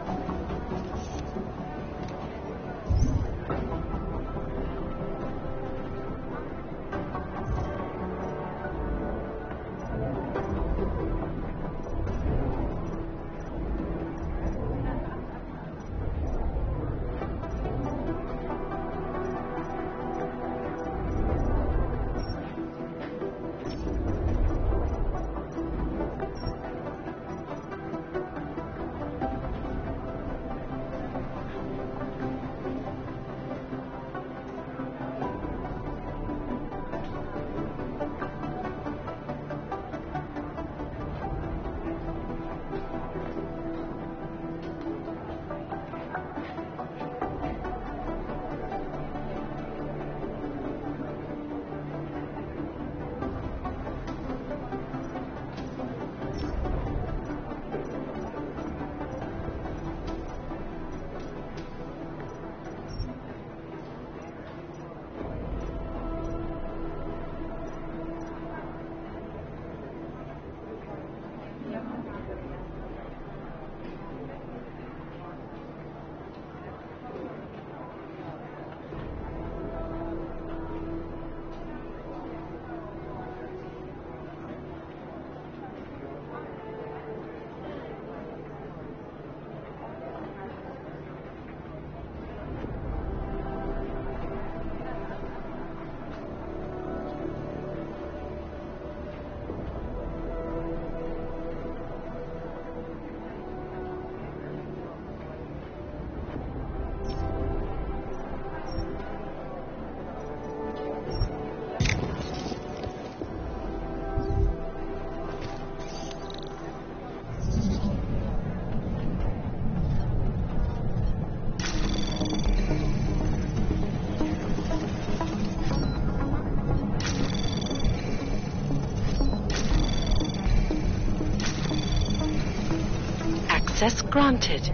Access granted.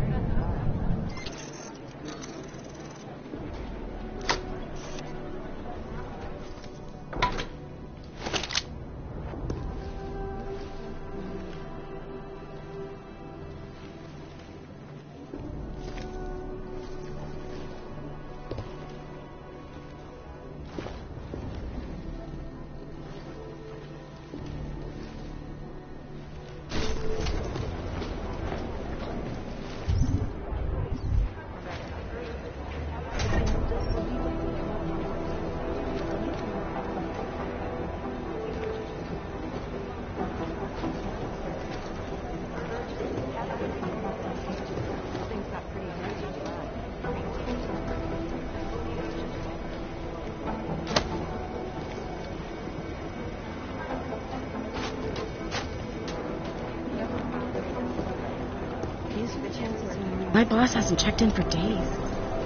My boss hasn't checked in for days.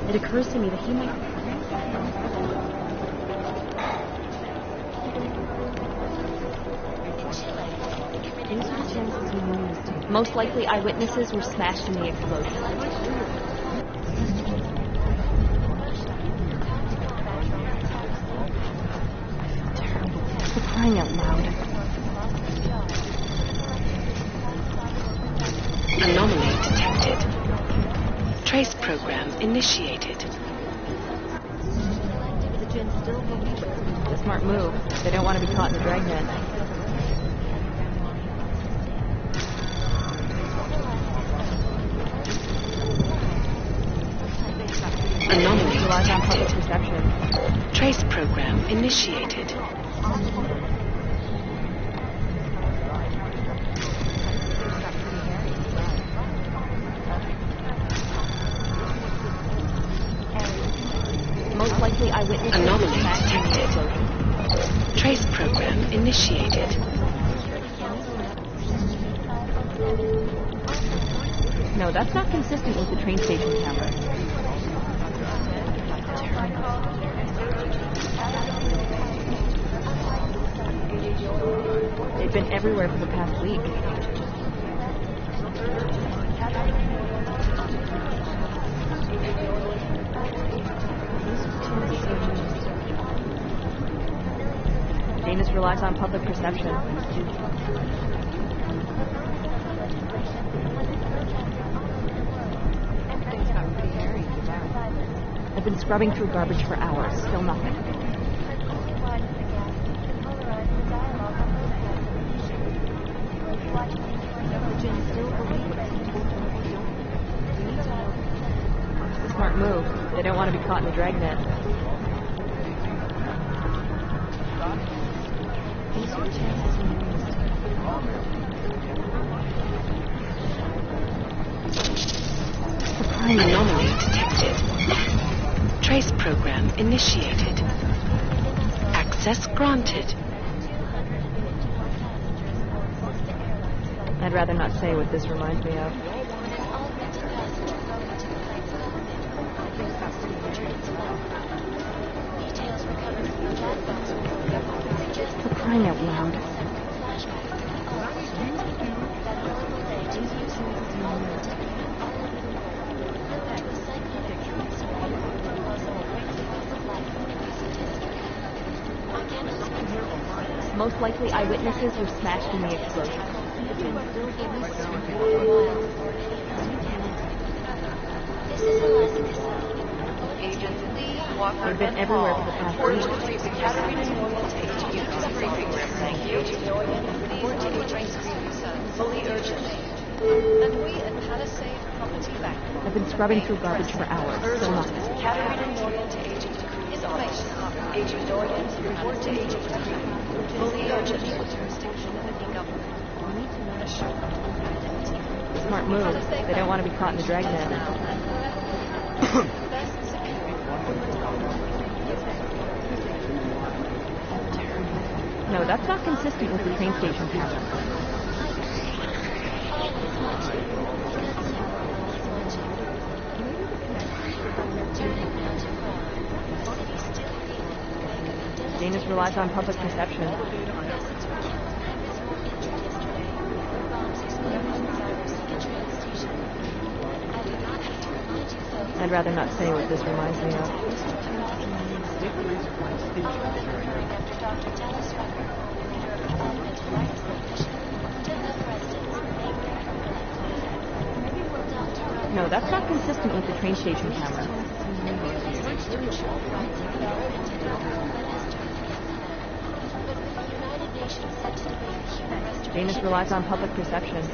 It occurs to me that he might... These are the chances we used. Most likely eyewitnesses were smashed in the explosion. For crying out loud. Anomaly detected. Trace program initiated. It's a smart move. They don't want to be caught in the dragnet. Anomaly relies on public perception. Trace program initiated. Most likely eyewitnesses Anomaly were smashed in the detected. explosion. Trace program initiated. No, that's not consistent with the train station camera. They've been everywhere for the past week. Janus relies on public perception. I've been scrubbing through garbage for hours, still nothing. Smart move. They don't want to be caught in the dragnet. Anomaly detected. Trace program initiated. Access granted. I'd rather not say what this reminds me of. For crying out loud. Most likely eyewitnesses were smashed in the explosion. They've been everywhere for the past week. And we at Palisade Property Bank. I've been scrubbing through garbage for hours, still nothing. Information. Agent Dorian, report to Agent Cruz. Fully urgent jurisdiction of the government. Smart move. They don't want to be caught in the dragnet. No, that's not consistent with the train station camera. Janus relies on public perception. I'd rather not say what this reminds me of. No, that's not consistent with the train station camera. Janus relies on public perception.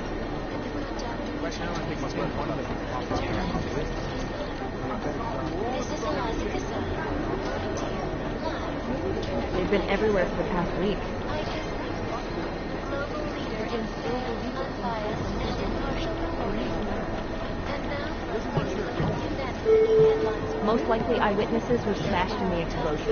They've been everywhere for the past week. Most likely eyewitnesses were smashed in the explosion.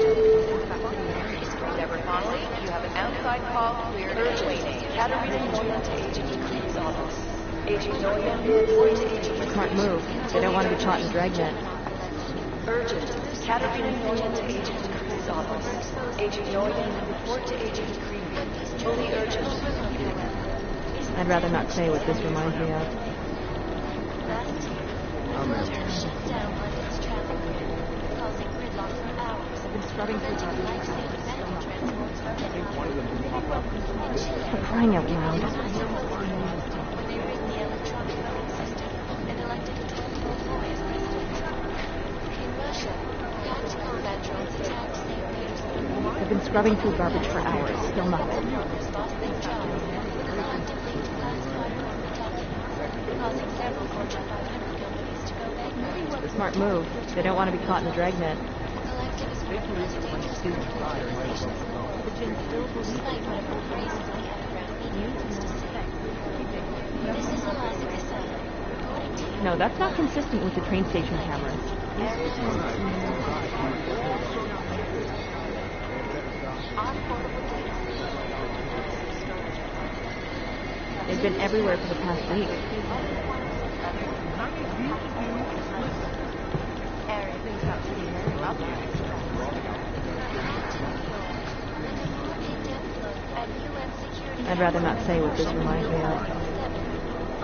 Deborah Connolly, you have an outside call cleared and waiting. Katerina Noyan to Agent Cruz's office. Agent Noyan, report to Agent. Smart move. They don't want to be caught in the dragnet. Urgent. Katerina Noyan to Agent Cruz's office. Agent Noyan, report to Agent Cruz. Fully urgent. I'd rather not say what this reminds me of. I've been scrubbing through for crying out loud. I've been scrubbing through garbage for hours, still nothing. Smart move. They don't want to be caught in the dragnet. No, that's not consistent with the train station cameras. They've been everywhere for the past week. I'd rather not say what this reminds me of.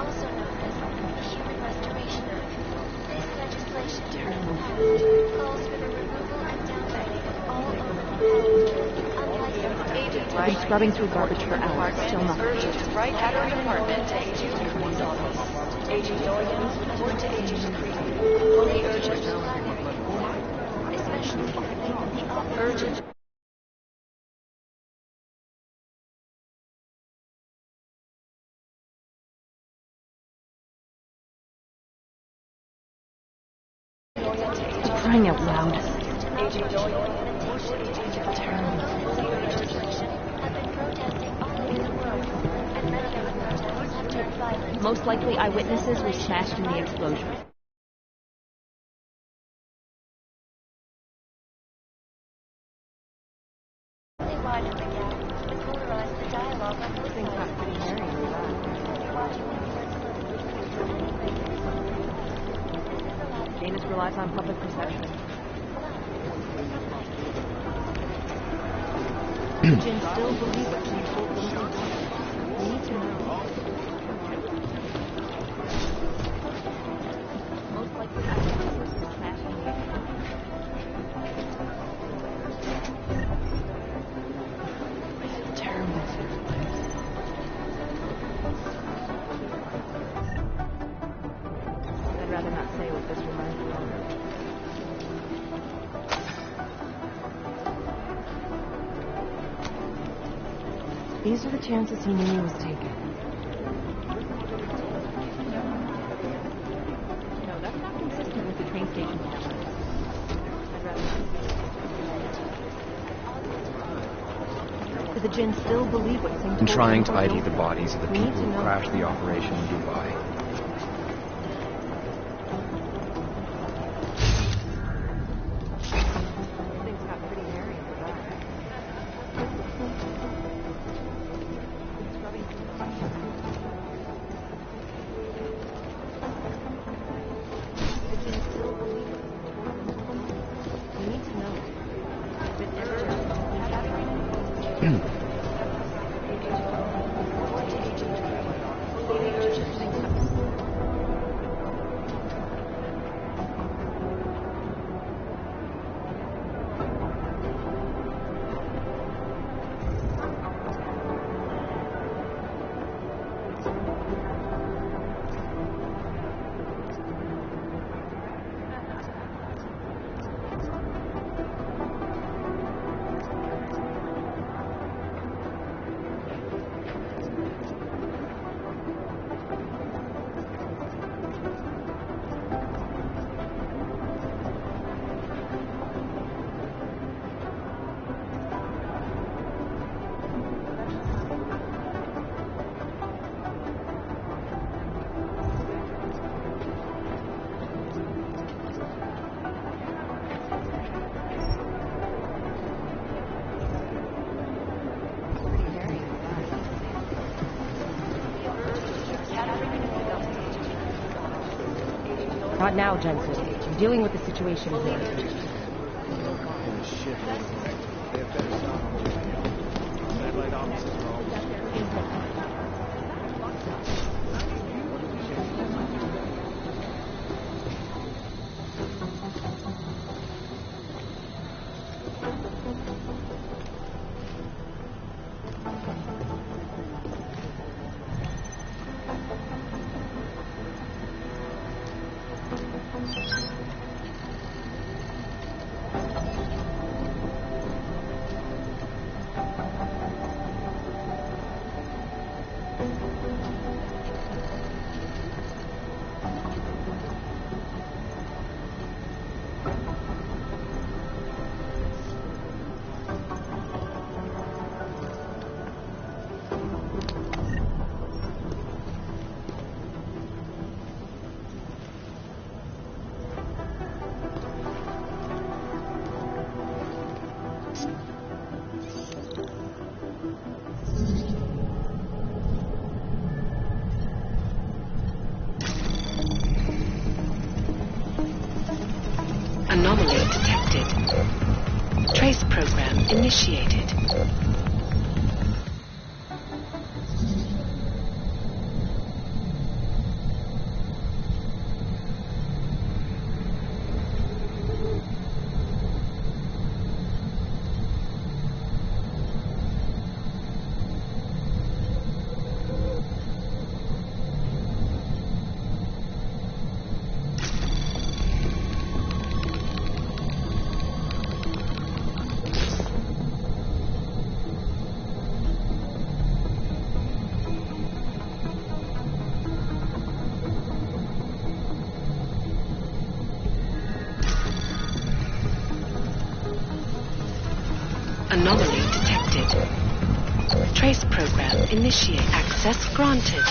Also known as the Human Restoration Act. This legislation calls for the removal and downgrading of all unlicensed I've been scrubbing through garbage for hours, still nothing. Right at our department, Agent Creedy's office. Agent Doyens, report to Agent Creedy. Fully urgent. Especially if the office. Urgent. Crying out loud. Agent Doyens. Most likely eyewitnesses were smashed in the explosion. Janus relies on public perception. Jin still believes what she told them. We need to know. Most likely eyewitnesses were smashed in the explosion. I feel terrible. I'd rather not say what this reminds me of. These are the chances he knew he was taking. No, that's not consistent with the train station cameras. I'd rather not. Do the Jinn still believe what Singh I'm told trying them to about ID the Bill? bodies of the We need people to who know. crashed the operation in Dubai. Things got pretty hairy after that. Scrubbing through the Jinn still believe what Singh told them. We need to know. If it ever Not now, Jensen. I'm dealing with the situation here. Anomaly detected. Trace program initiated. Anomaly detected. Trace program initiate. Access granted.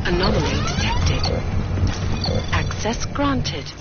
Anomaly detected. Access granted.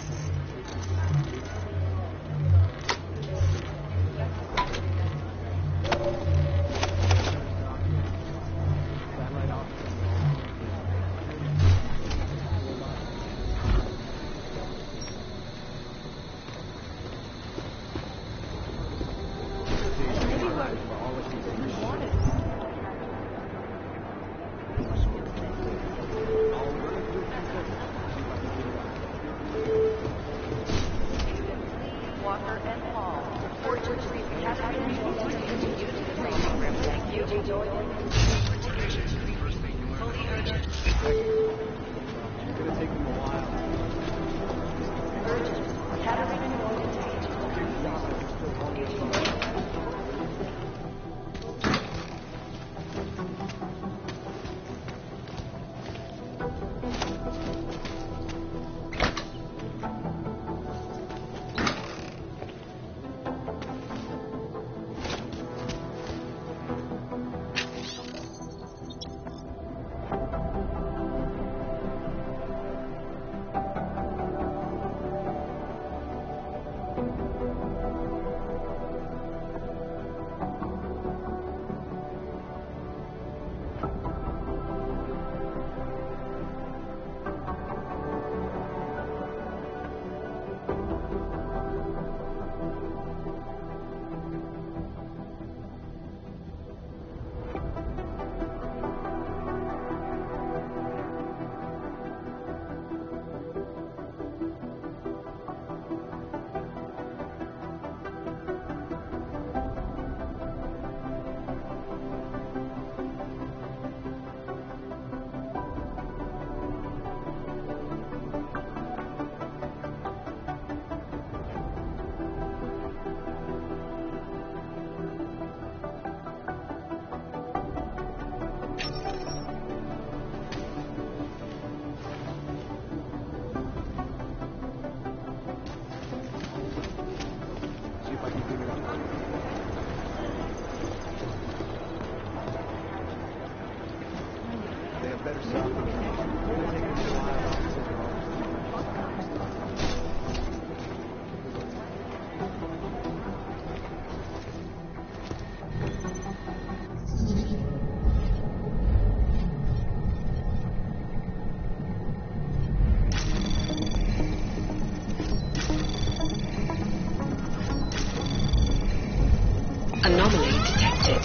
Anomaly detected.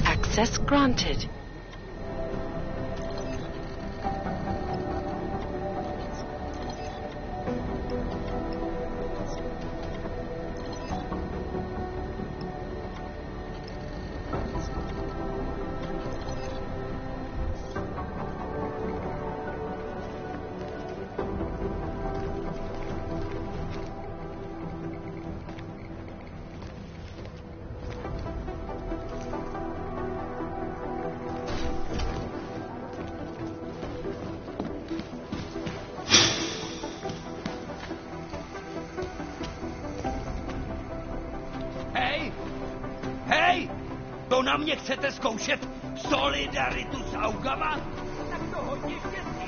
Access granted. To na mě chcete zkoušet solidaritu s augama? Tak to hodně štěstí.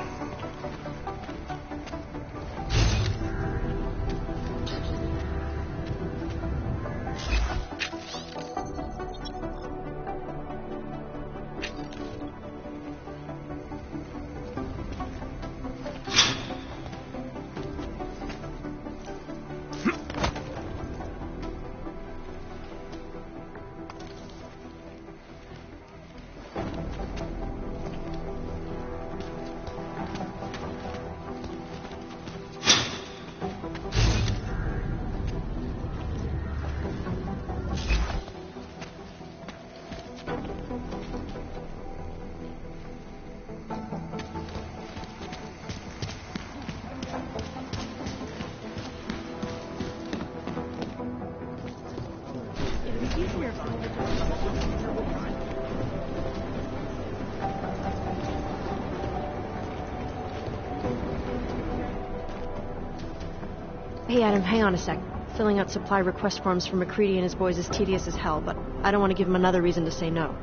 Hey, Adam, hang on a sec. Filling out supply request forms for McCready and his boys is tedious as hell, but I don't want to give him another reason to say no.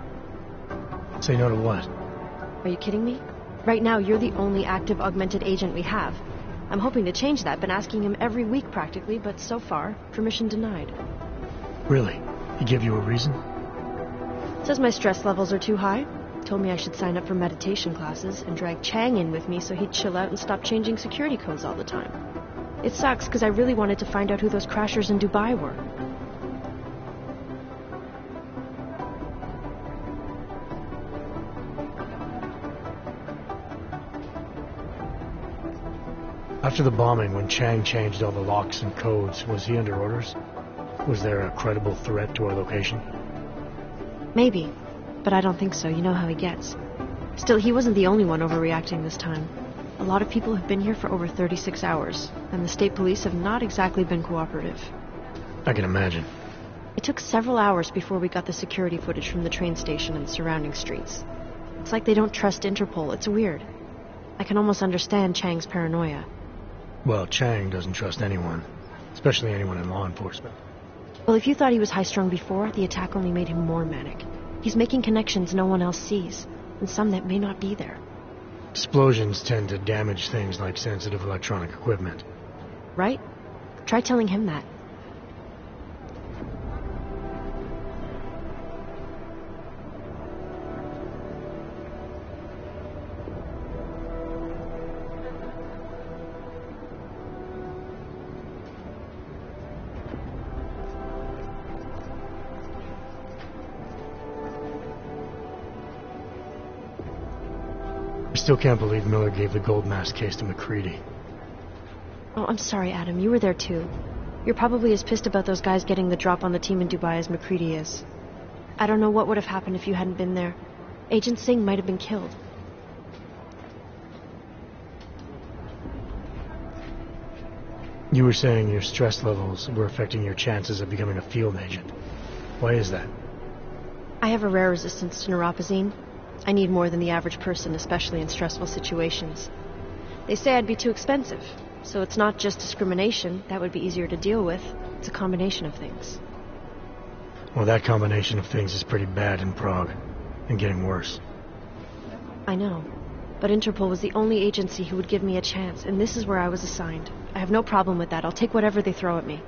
Say no to what? Are you kidding me? Right now, you're the only active augmented agent we have. I'm hoping to change that, been asking him every week practically, but so far, permission denied. Really? He give you a reason? Says my stress levels are too high. Told me I should sign up for meditation classes and drag Chang in with me so he'd chill out and stop changing security codes all the time. It sucks because I really wanted to find out who those crashers in Dubai were. After the bombing, when Chang changed all the locks and codes, was he under orders? Was there a credible threat to our location? Maybe, but I don't think so. You know how he gets. Still, he wasn't the only one overreacting this time. A lot of people have been here for over 36 hours, and the state police have not exactly been cooperative. I can imagine. It took several hours before we got the security footage from the train station and the surrounding streets. It's like they don't trust Interpol. It's weird. I can almost understand Chang's paranoia. Well, Chang doesn't trust anyone, especially anyone in law enforcement. Well, if you thought he was high-strung before, the attack only made him more manic. He's making connections no one else sees, and some that may not be there. Explosions tend to damage things like sensitive electronic equipment. Right? Try telling him that. I still can't believe Miller gave the gold mask case to McCready. Oh, I'm sorry, Adam. You were there too. You're probably as pissed about those guys getting the drop on the team in Dubai as McCready is. I don't know what would have happened if you hadn't been there. Agent Singh might have been killed. You were saying your stress levels were affecting your chances of becoming a field agent. Why is that? I have a rare resistance to neuropozyne. I need more than the average person, especially in stressful situations. They say I'd be too expensive, so it's not just discrimination. That would be easier to deal with. It's a combination of things. Well, that combination of things is pretty bad in Prague, and getting worse. I know, but Interpol was the only agency who would give me a chance, and this is where I was assigned. I have no problem with that. I'll take whatever they throw at me.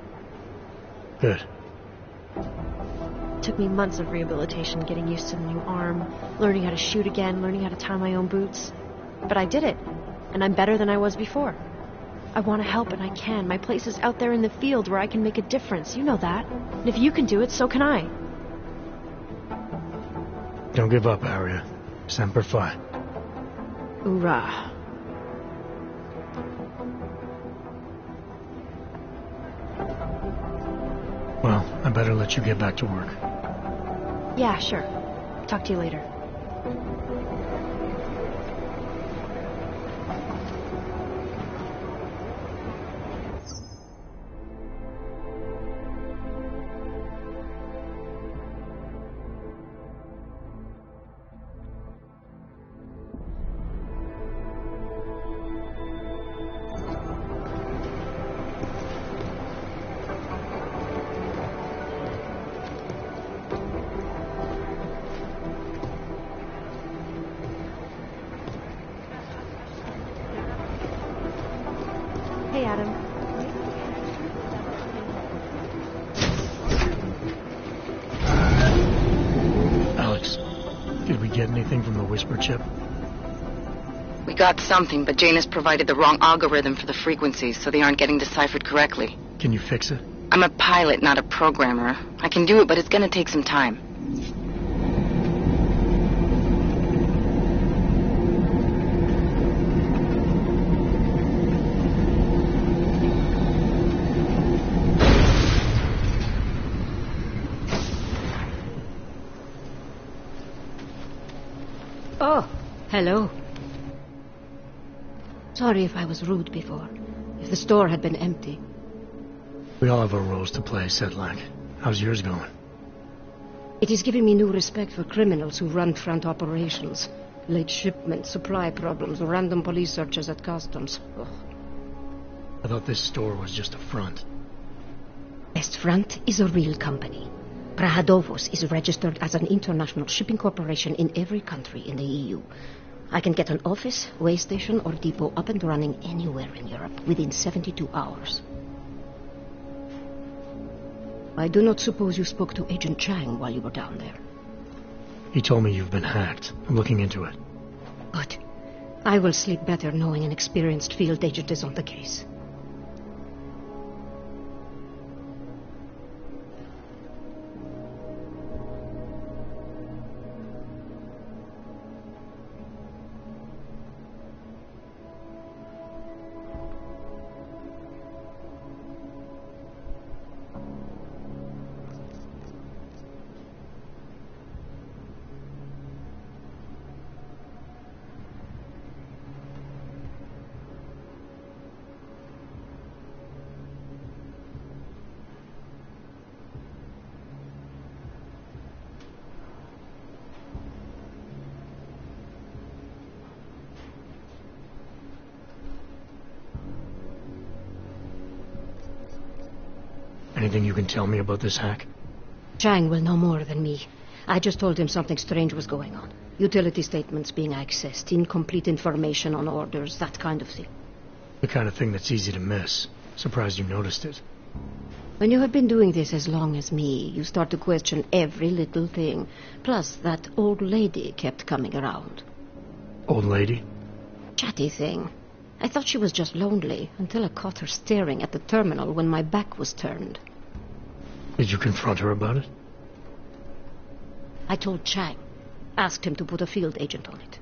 Good. It took me months of rehabilitation, getting used to the new arm, learning how to shoot again, learning how to tie my own boots. But I did it, and I'm better than I was before. I want to help, and I can. My place is out there in the field where I can make a difference. You know that. And if you can do it, so can I. Don't give up, Aria. Semper Fi. Hoorah. Well, I better let you get back to work. Yeah, sure. Talk to you later. Hey, Adam. Alex, did we get anything from the Whisper chip? We got something, but Jane has provided the wrong algorithm for the frequencies, so they aren't getting deciphered correctly. Can you fix it? I'm a pilot, not a programmer. I can do it, but it's gonna take some time. Oh, hello. Sorry if I was rude before. If the store had been empty. We all have our roles to play, Sedlak. How's yours going? It is giving me new respect for criminals who run front operations. Late shipments, supply problems, random police searches at customs. Ugh. I thought this store was just a front. Best Front is a real company. Prahadovos is registered as an international shipping corporation in every country in the EU. I can get an office, way station, or depot up and running anywhere in Europe within 72 hours. I do not suppose you spoke to Agent Chang while you were down there. He told me you've been hacked. I'm looking into it. Good. I will sleep better knowing an experienced field agent is on the case. Anything you can tell me about this hack? Chang will know more than me. I just told him something strange was going on. Utility statements being accessed, incomplete information on orders, that kind of thing. The kind of thing that's easy to miss. Surprised you noticed it. When you have been doing this as long as me, you start to question every little thing. Plus, that old lady kept coming around. Old lady? Chatty thing. I thought she was just lonely, until I caught her staring at the terminal when my back was turned. Did you confront her about it? I told Chang. Asked him to put a field agent on it.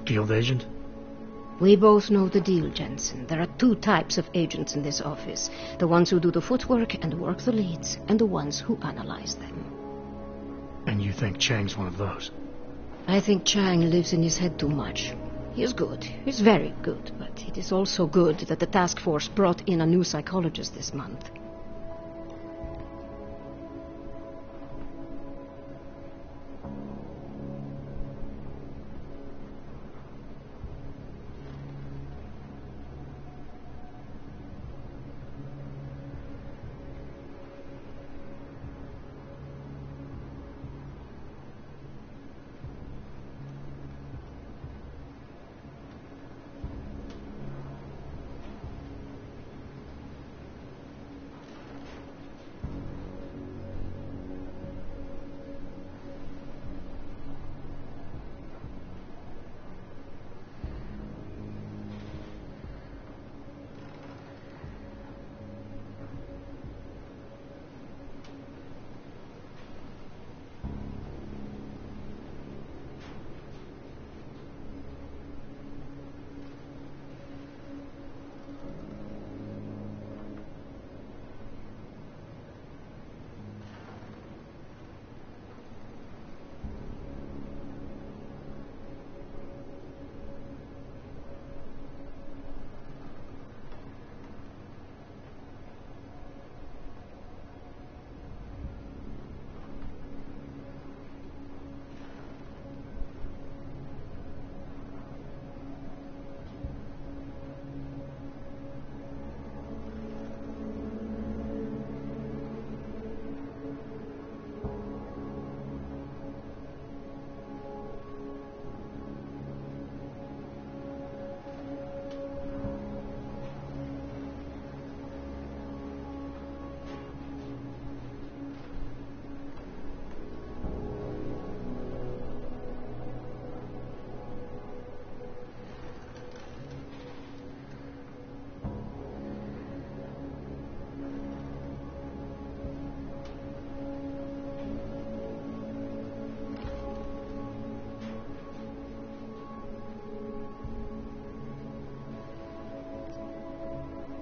Field agent? We both know the deal, Jensen. There are two types of agents in this office. The ones who do the footwork and work the leads, and the ones who analyze them. And you think Chang's one of those? I think Chang lives in his head too much. He is good. He's very good. But it is also good that the task force brought in a new psychologist this month.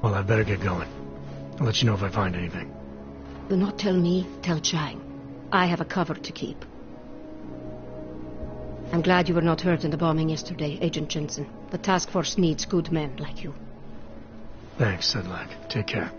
Well, I better get going. I'll let you know if I find anything. Do not tell me, tell Chang. I have a cover to keep. I'm glad you were not hurt in the bombing yesterday, Agent Jensen. The task force needs good men like you. Thanks, Sedlak. Take care.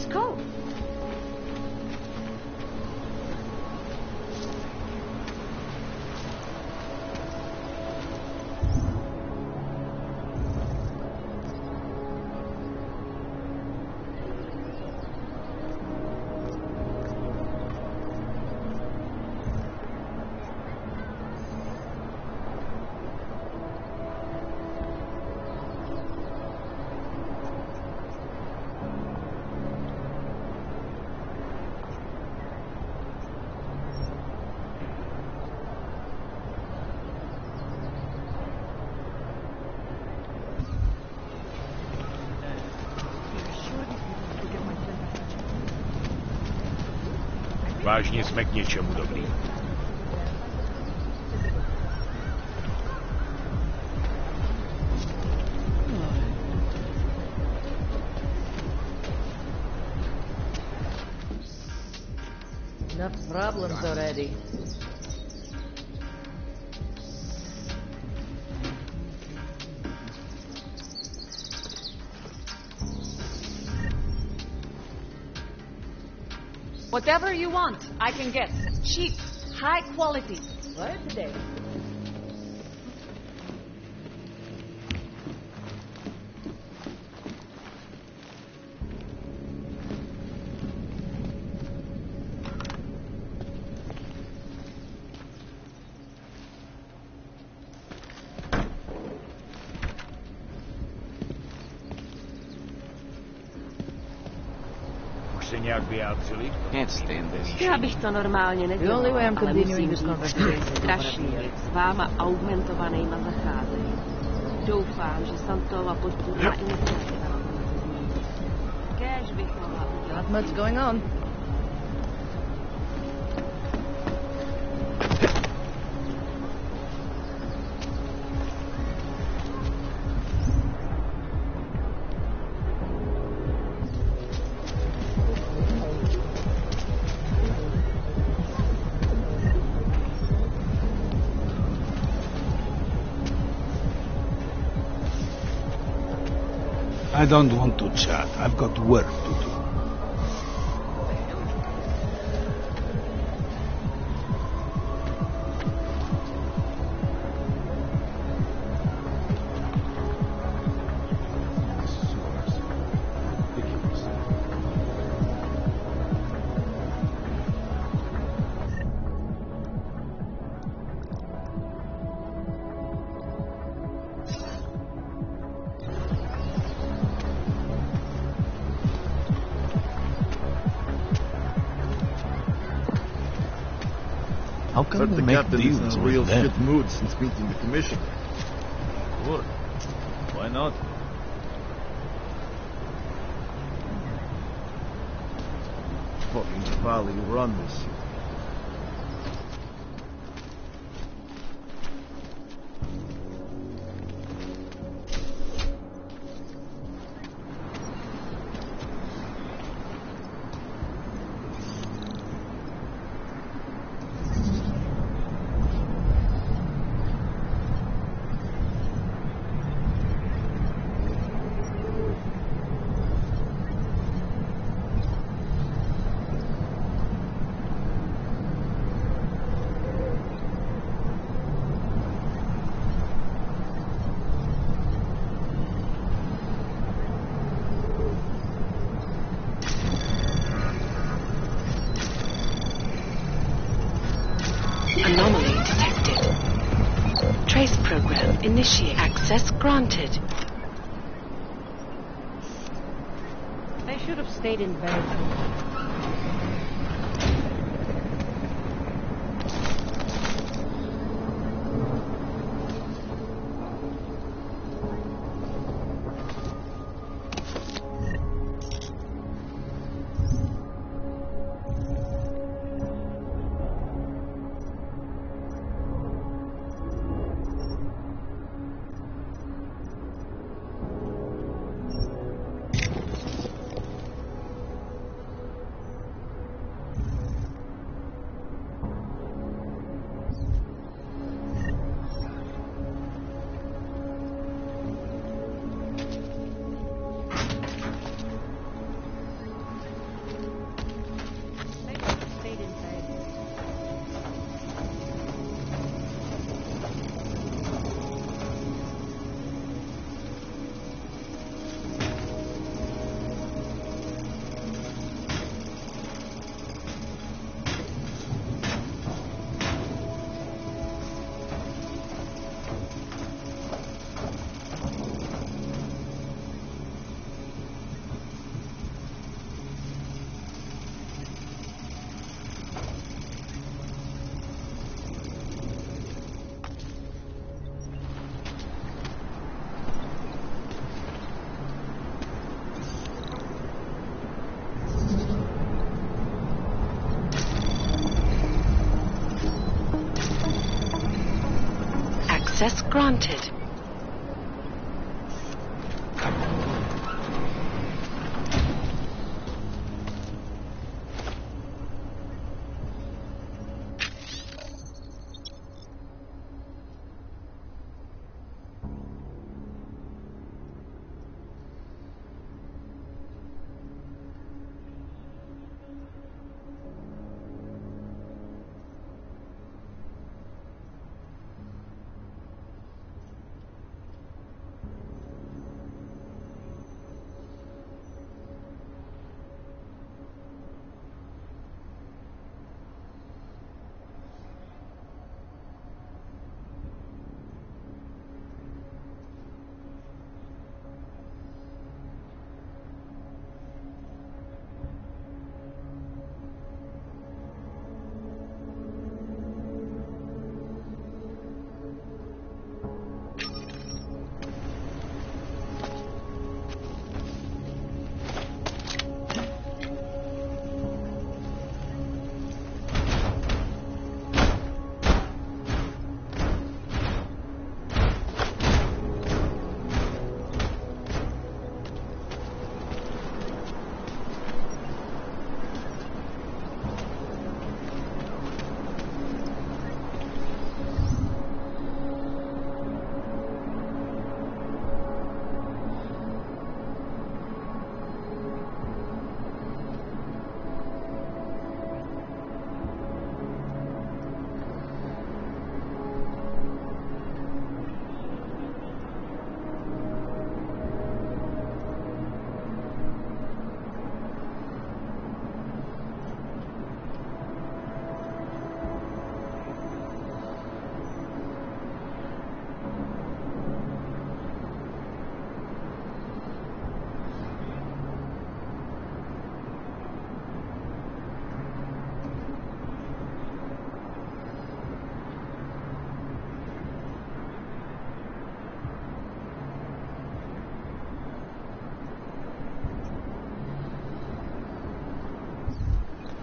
Nice coat. Vážně jsme k něčemu dobrý. Enough problems already. Whatever you want, I can get. Cheap, high quality. Where today? Se nějak vyjádřili? Can't stand this. Já bych to normálně The only way I'm ale continuing musím this říct, conversation že is strašně s váma augmentovanýma zacházejí. Doufám, že Santova podpůrná iniciativa na tom se změní. Kéž bych mohla udělat. Not much going on. I don't want to chat. I've got work to do. How can But we the make captain is in deals a with real them? shit mood since meeting the commissioner. Sure. Why not? Fucking Valley run this shit. Anomaly detected. Trace program initiate. Access granted. They should have stayed in bed. Access granted.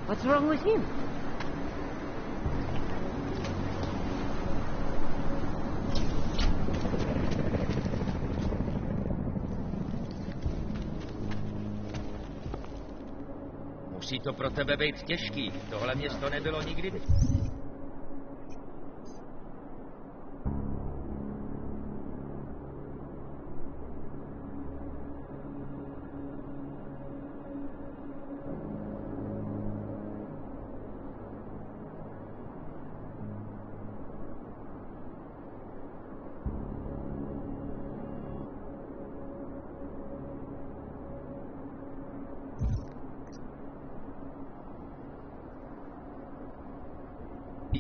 What's wrong with him? Musí to pro tebe být těžký. Tohle město nebylo nikdy.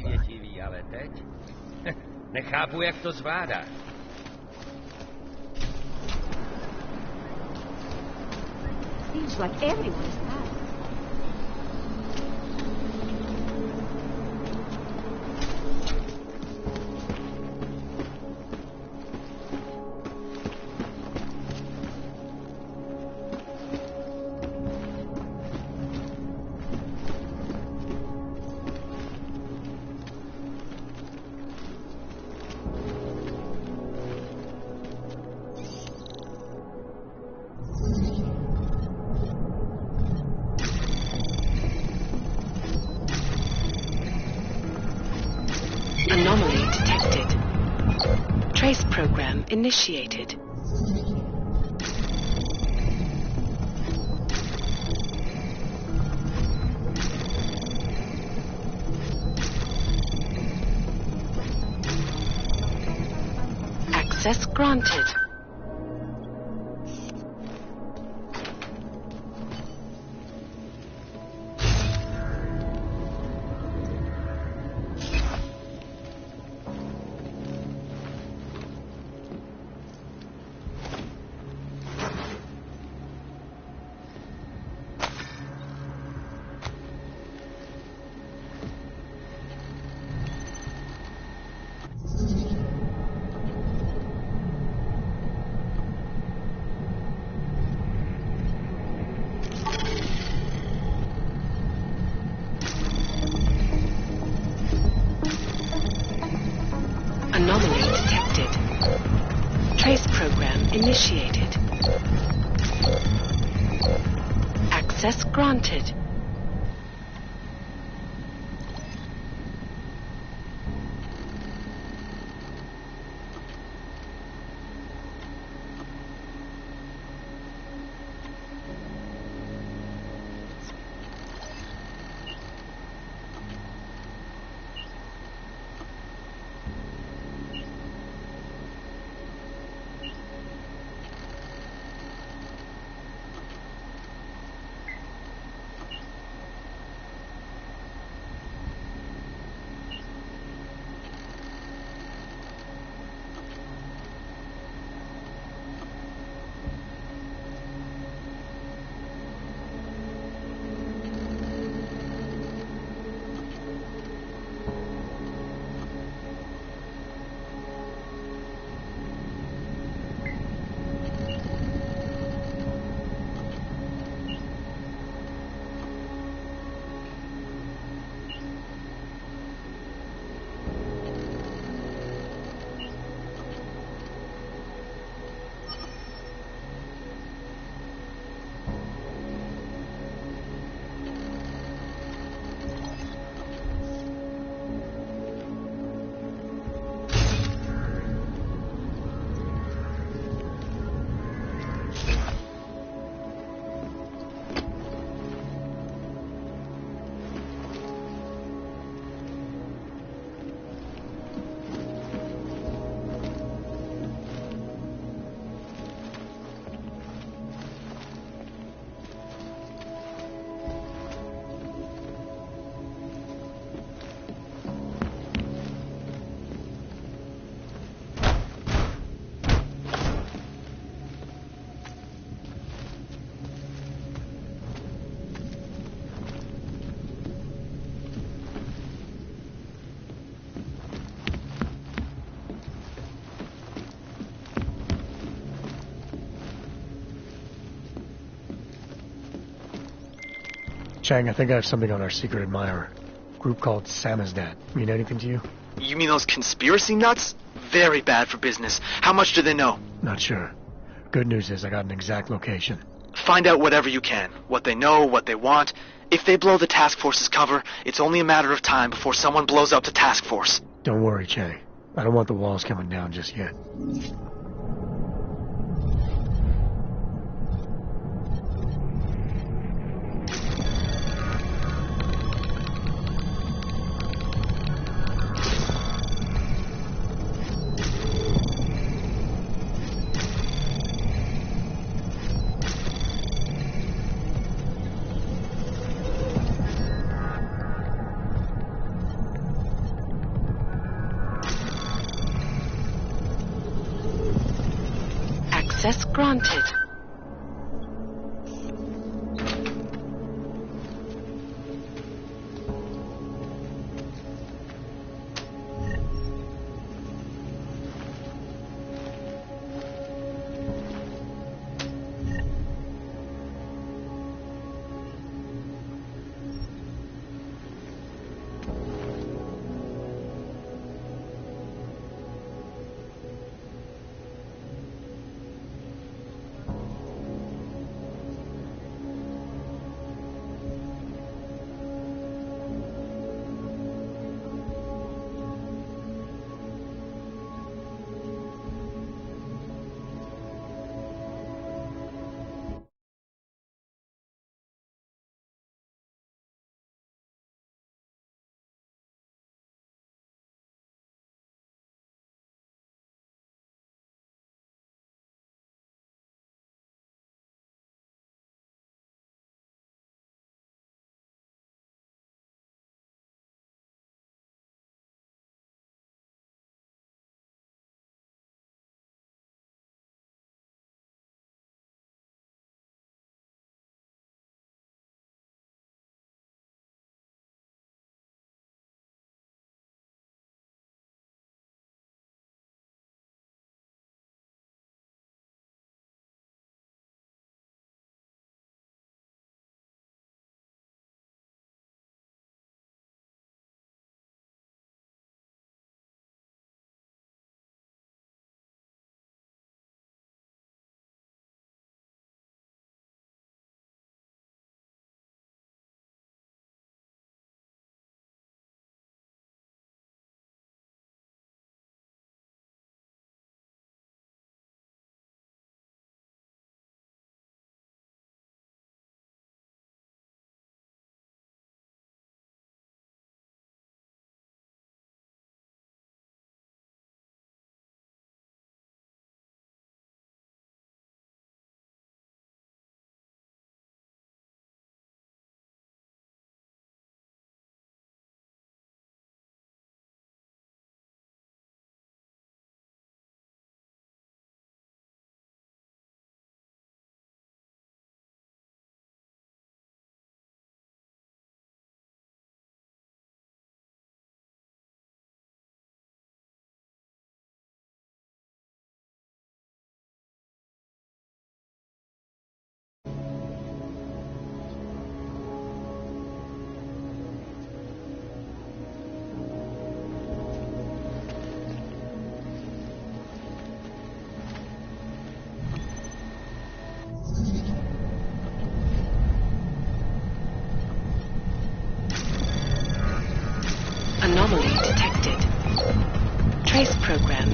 Větivý, ale teď? Nechápu, jak to zvládá. Seems like everyone is mad. Anomaly detected. Trace program initiated. Access granted. initiated. Access granted. Chang, I think I have something on our secret admirer. Group called Samizdat. Mean anything to you? You mean those conspiracy nuts? Very bad for business. How much do they know? Not sure. Good news is I got an exact location. Find out whatever you can. What they know, what they want. If they blow the task force's cover, it's only a matter of time before someone blows up the task force. Don't worry, Chang. I don't want the walls coming down just yet. Access granted.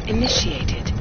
initiated.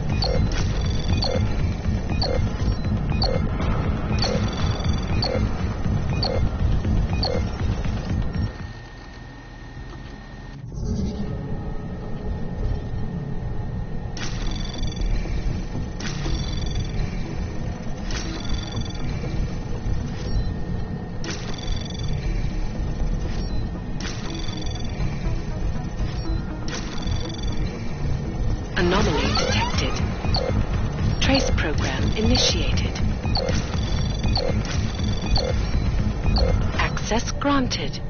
Anomaly detected. Trace program initiated. Access granted.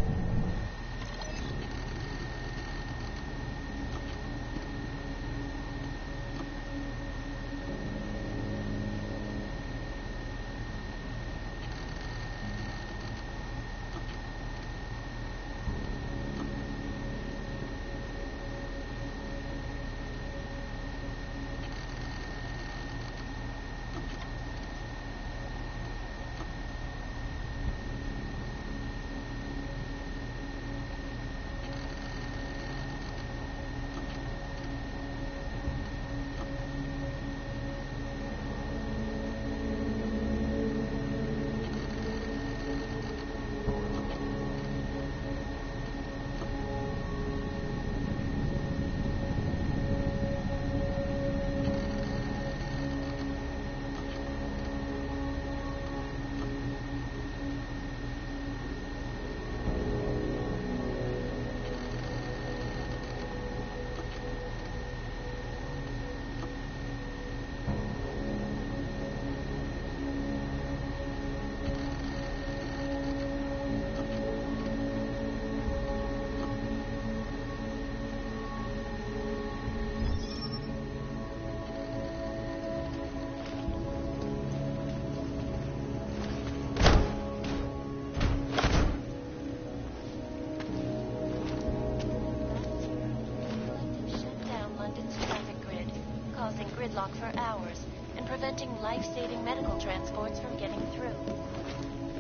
gridlock for hours and preventing life-saving medical transports from getting through.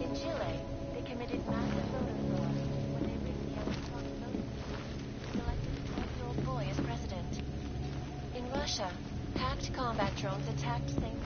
In Chile, they committed massive voter fraud when they rigged the electronic voting system and elected a 12-year-old boy as president. In Russia, hacked combat drones attacked St.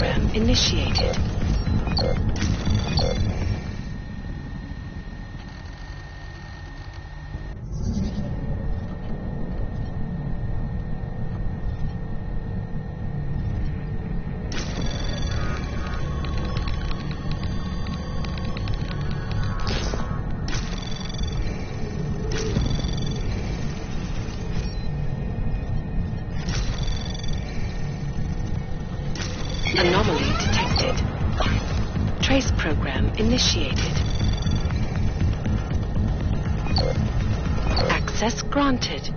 program initiated. Anomaly detected. Trace program initiated. Access granted.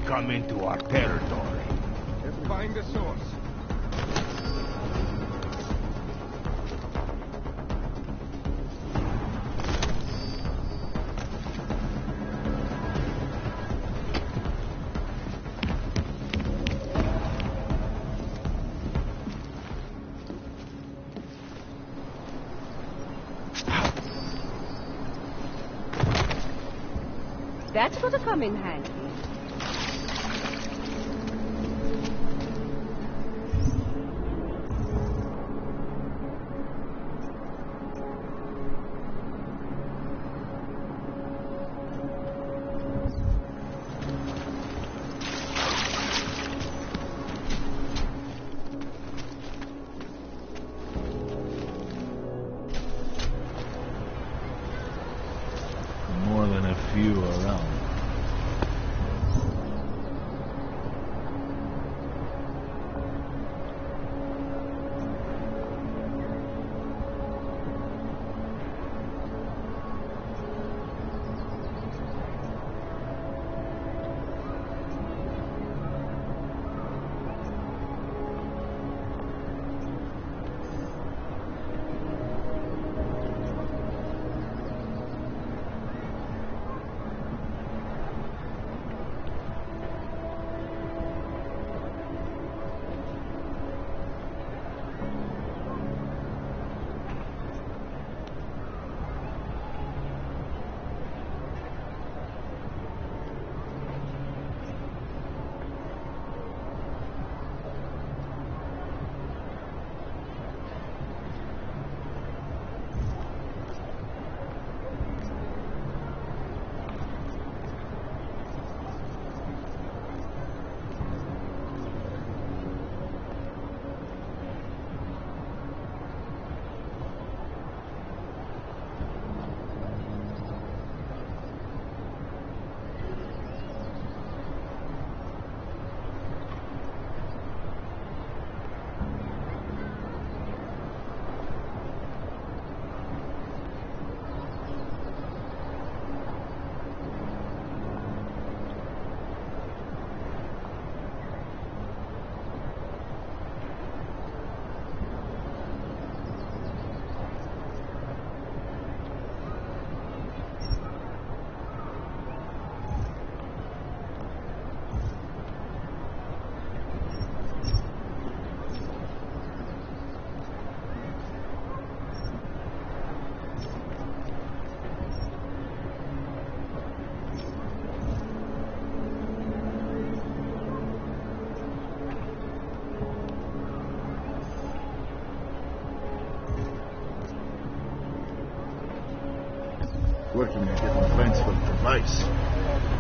Come into our territory. Let's find the source. That's gonna come in handy. More than a few around. Working at getting friends for the device.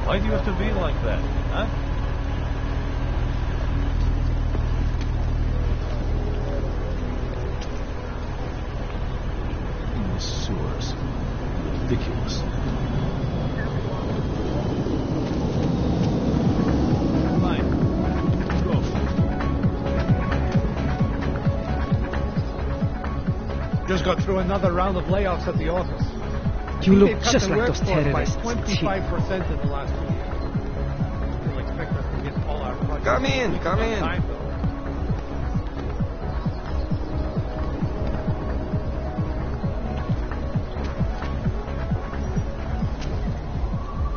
Why do you have to be like that, huh? In the sewers. Ridiculous. Just got through another round of layoffs at the office. You look They've cut just the like those workforce terrorists. by 25% in the last 2 years. They'll expect us to get all our projects. Come in, come in. Time,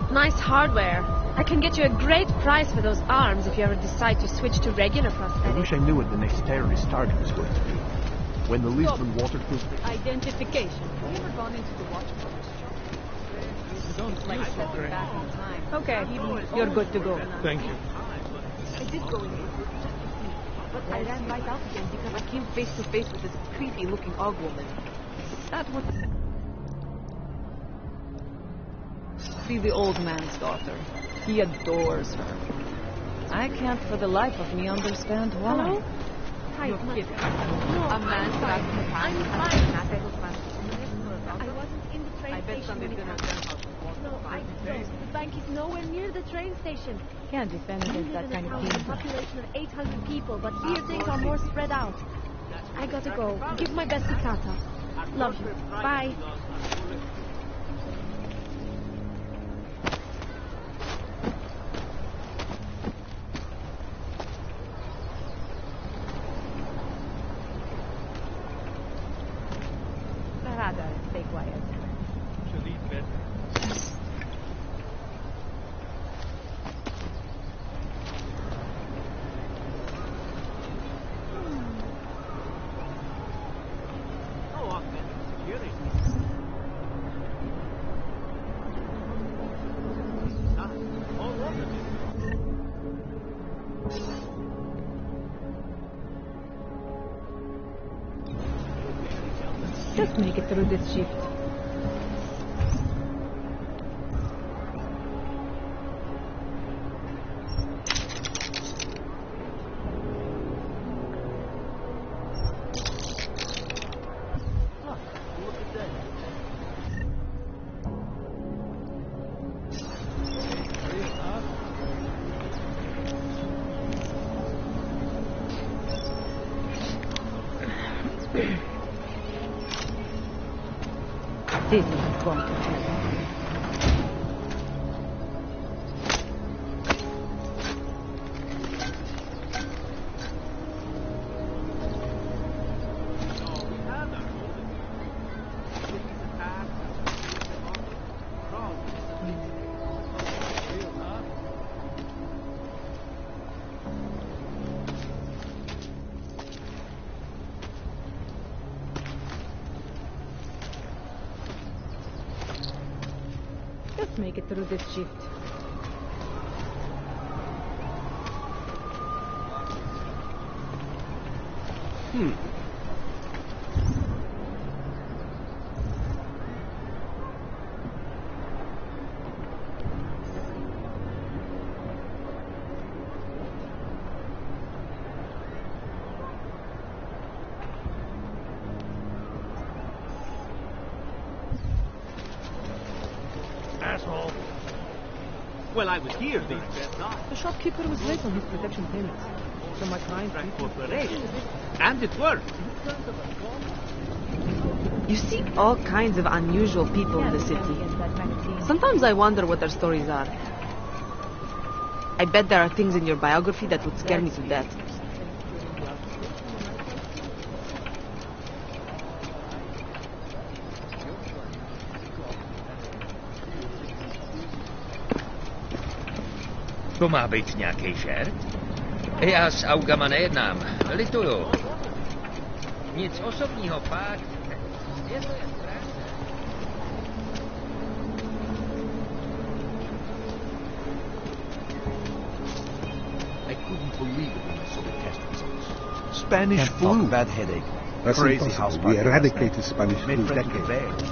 though. Nice hardware. I can get you a great price for those arms if you ever decide to switch to regular I prosthetics. wish I knew what the next terrorist target was going to be. When the Lisbon waterproof... Identification. Have you ever gone into the waterproof shop? Don't Like use stepping it. back in time. Okay, you're good to go. Thank you. I did go in but I ran right out again because I came face to face with this creepy-looking og woman. That was... see the old man's daughter. He adores her. I can't for the life of me understand why. Hello? Hi, You're Mother. kidding. No, A man I'm got fine. the I'm past. fine. I wasn't in the train I bet station somebody's when it gonna happened. No, I don't. The bank is nowhere near the train station. Can't defend We against live that in a kind of town with a thing. population of 800 people, but here things are more spread out. I gotta go. Give my best to Tata. Love you. Bye. Rather, stay quiet. Just make it through this shift. This is going to happen. Just make it through this shift. Asshole. Well, I was here, The shopkeeper was late on his protection payments. So my client corporation. And it worked. You see all kinds of unusual people in the city. Sometimes I wonder what their stories are. I bet there are things in your biography that would scare me to death. To má být nějaký žert? Já s augama nejednám. Lituju. Nic osobního, fakt. Je to jen práce. I couldn't believe it when I saw the test results. Spanish flu. Bad headache. That's crazy. Impossible. We eradicated Spanish flu decades.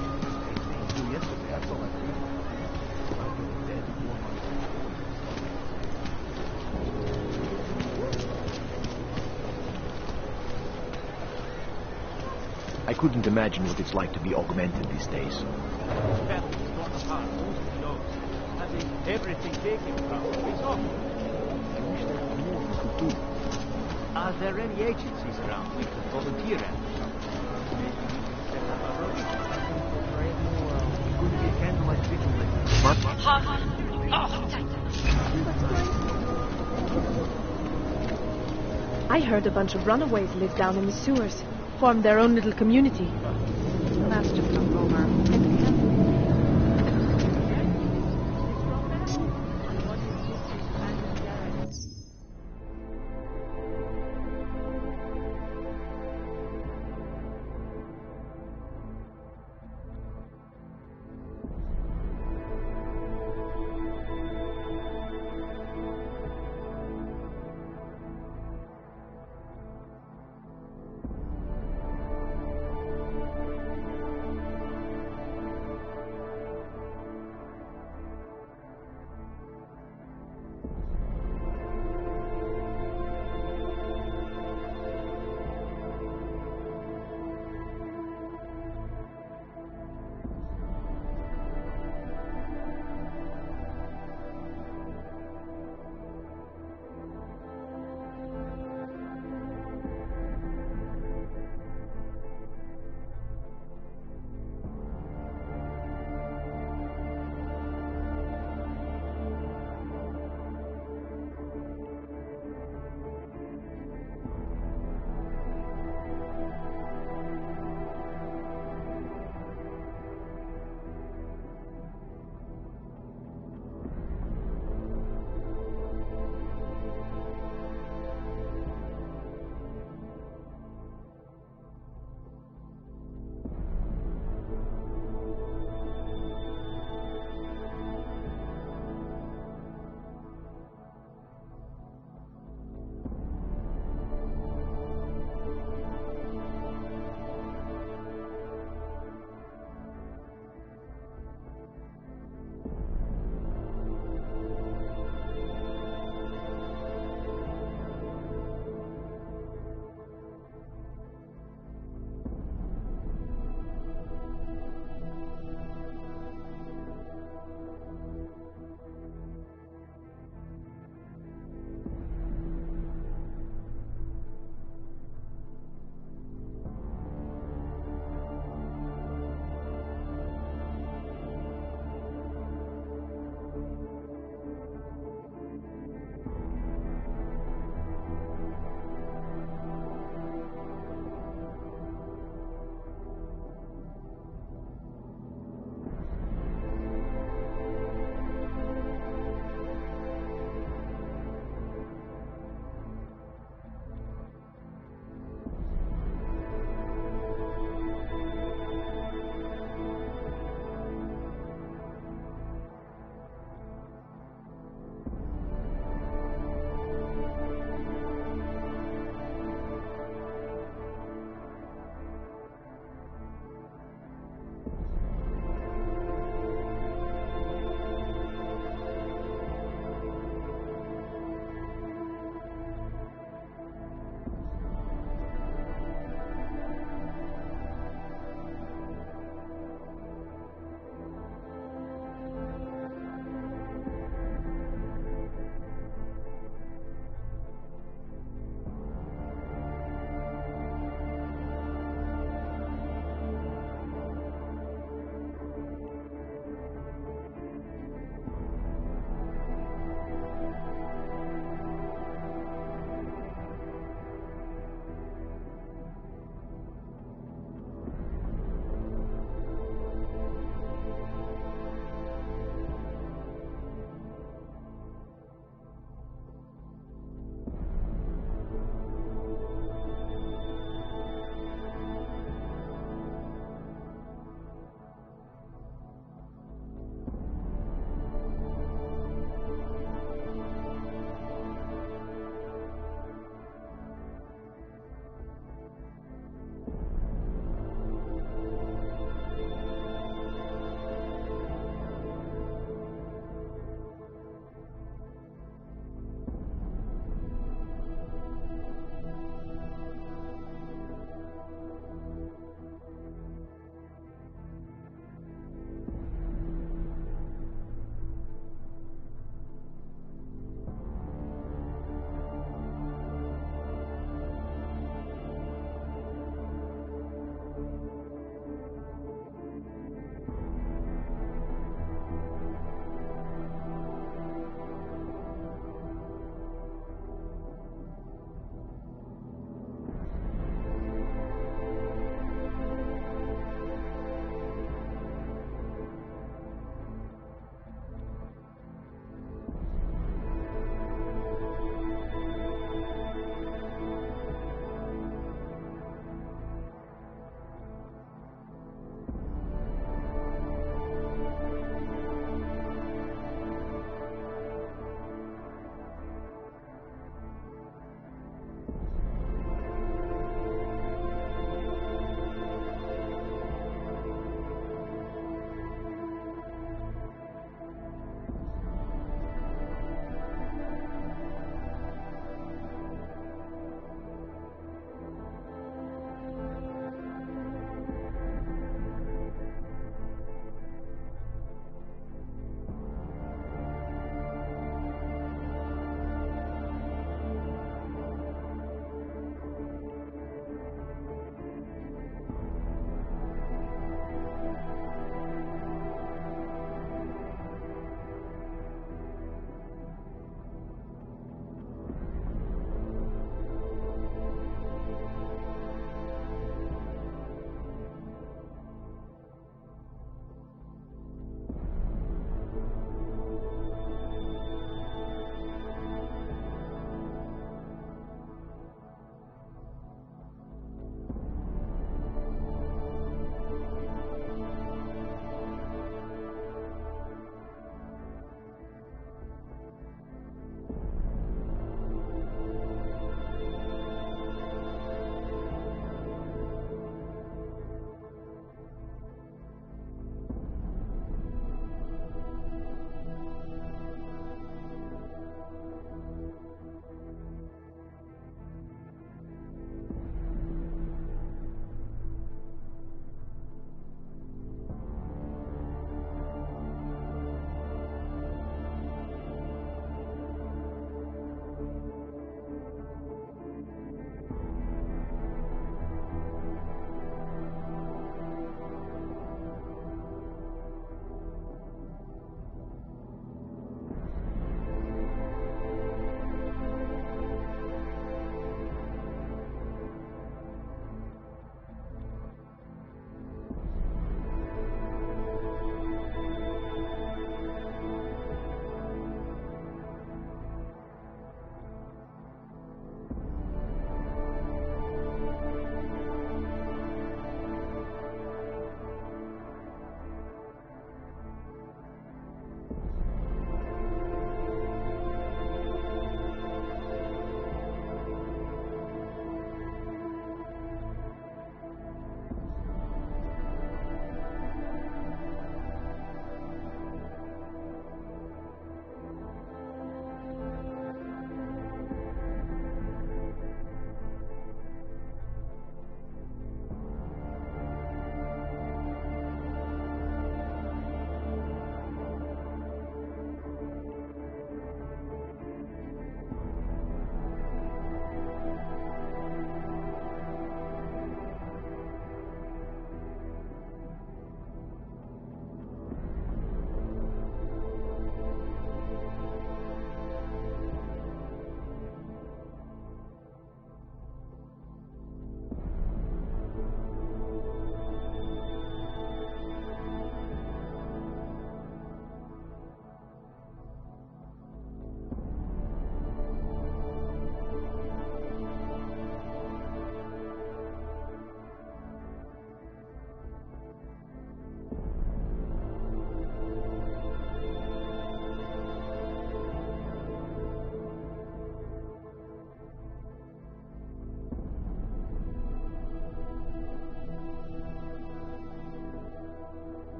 I couldn't imagine what it's like to be augmented these days. Everything taken from it's awful. Are there any agencies around we can volunteer at? Maybe we can set up our own. Could be a candlelight I heard a bunch of runaways live down in the sewers. Formed their own little community. That's just a rumor.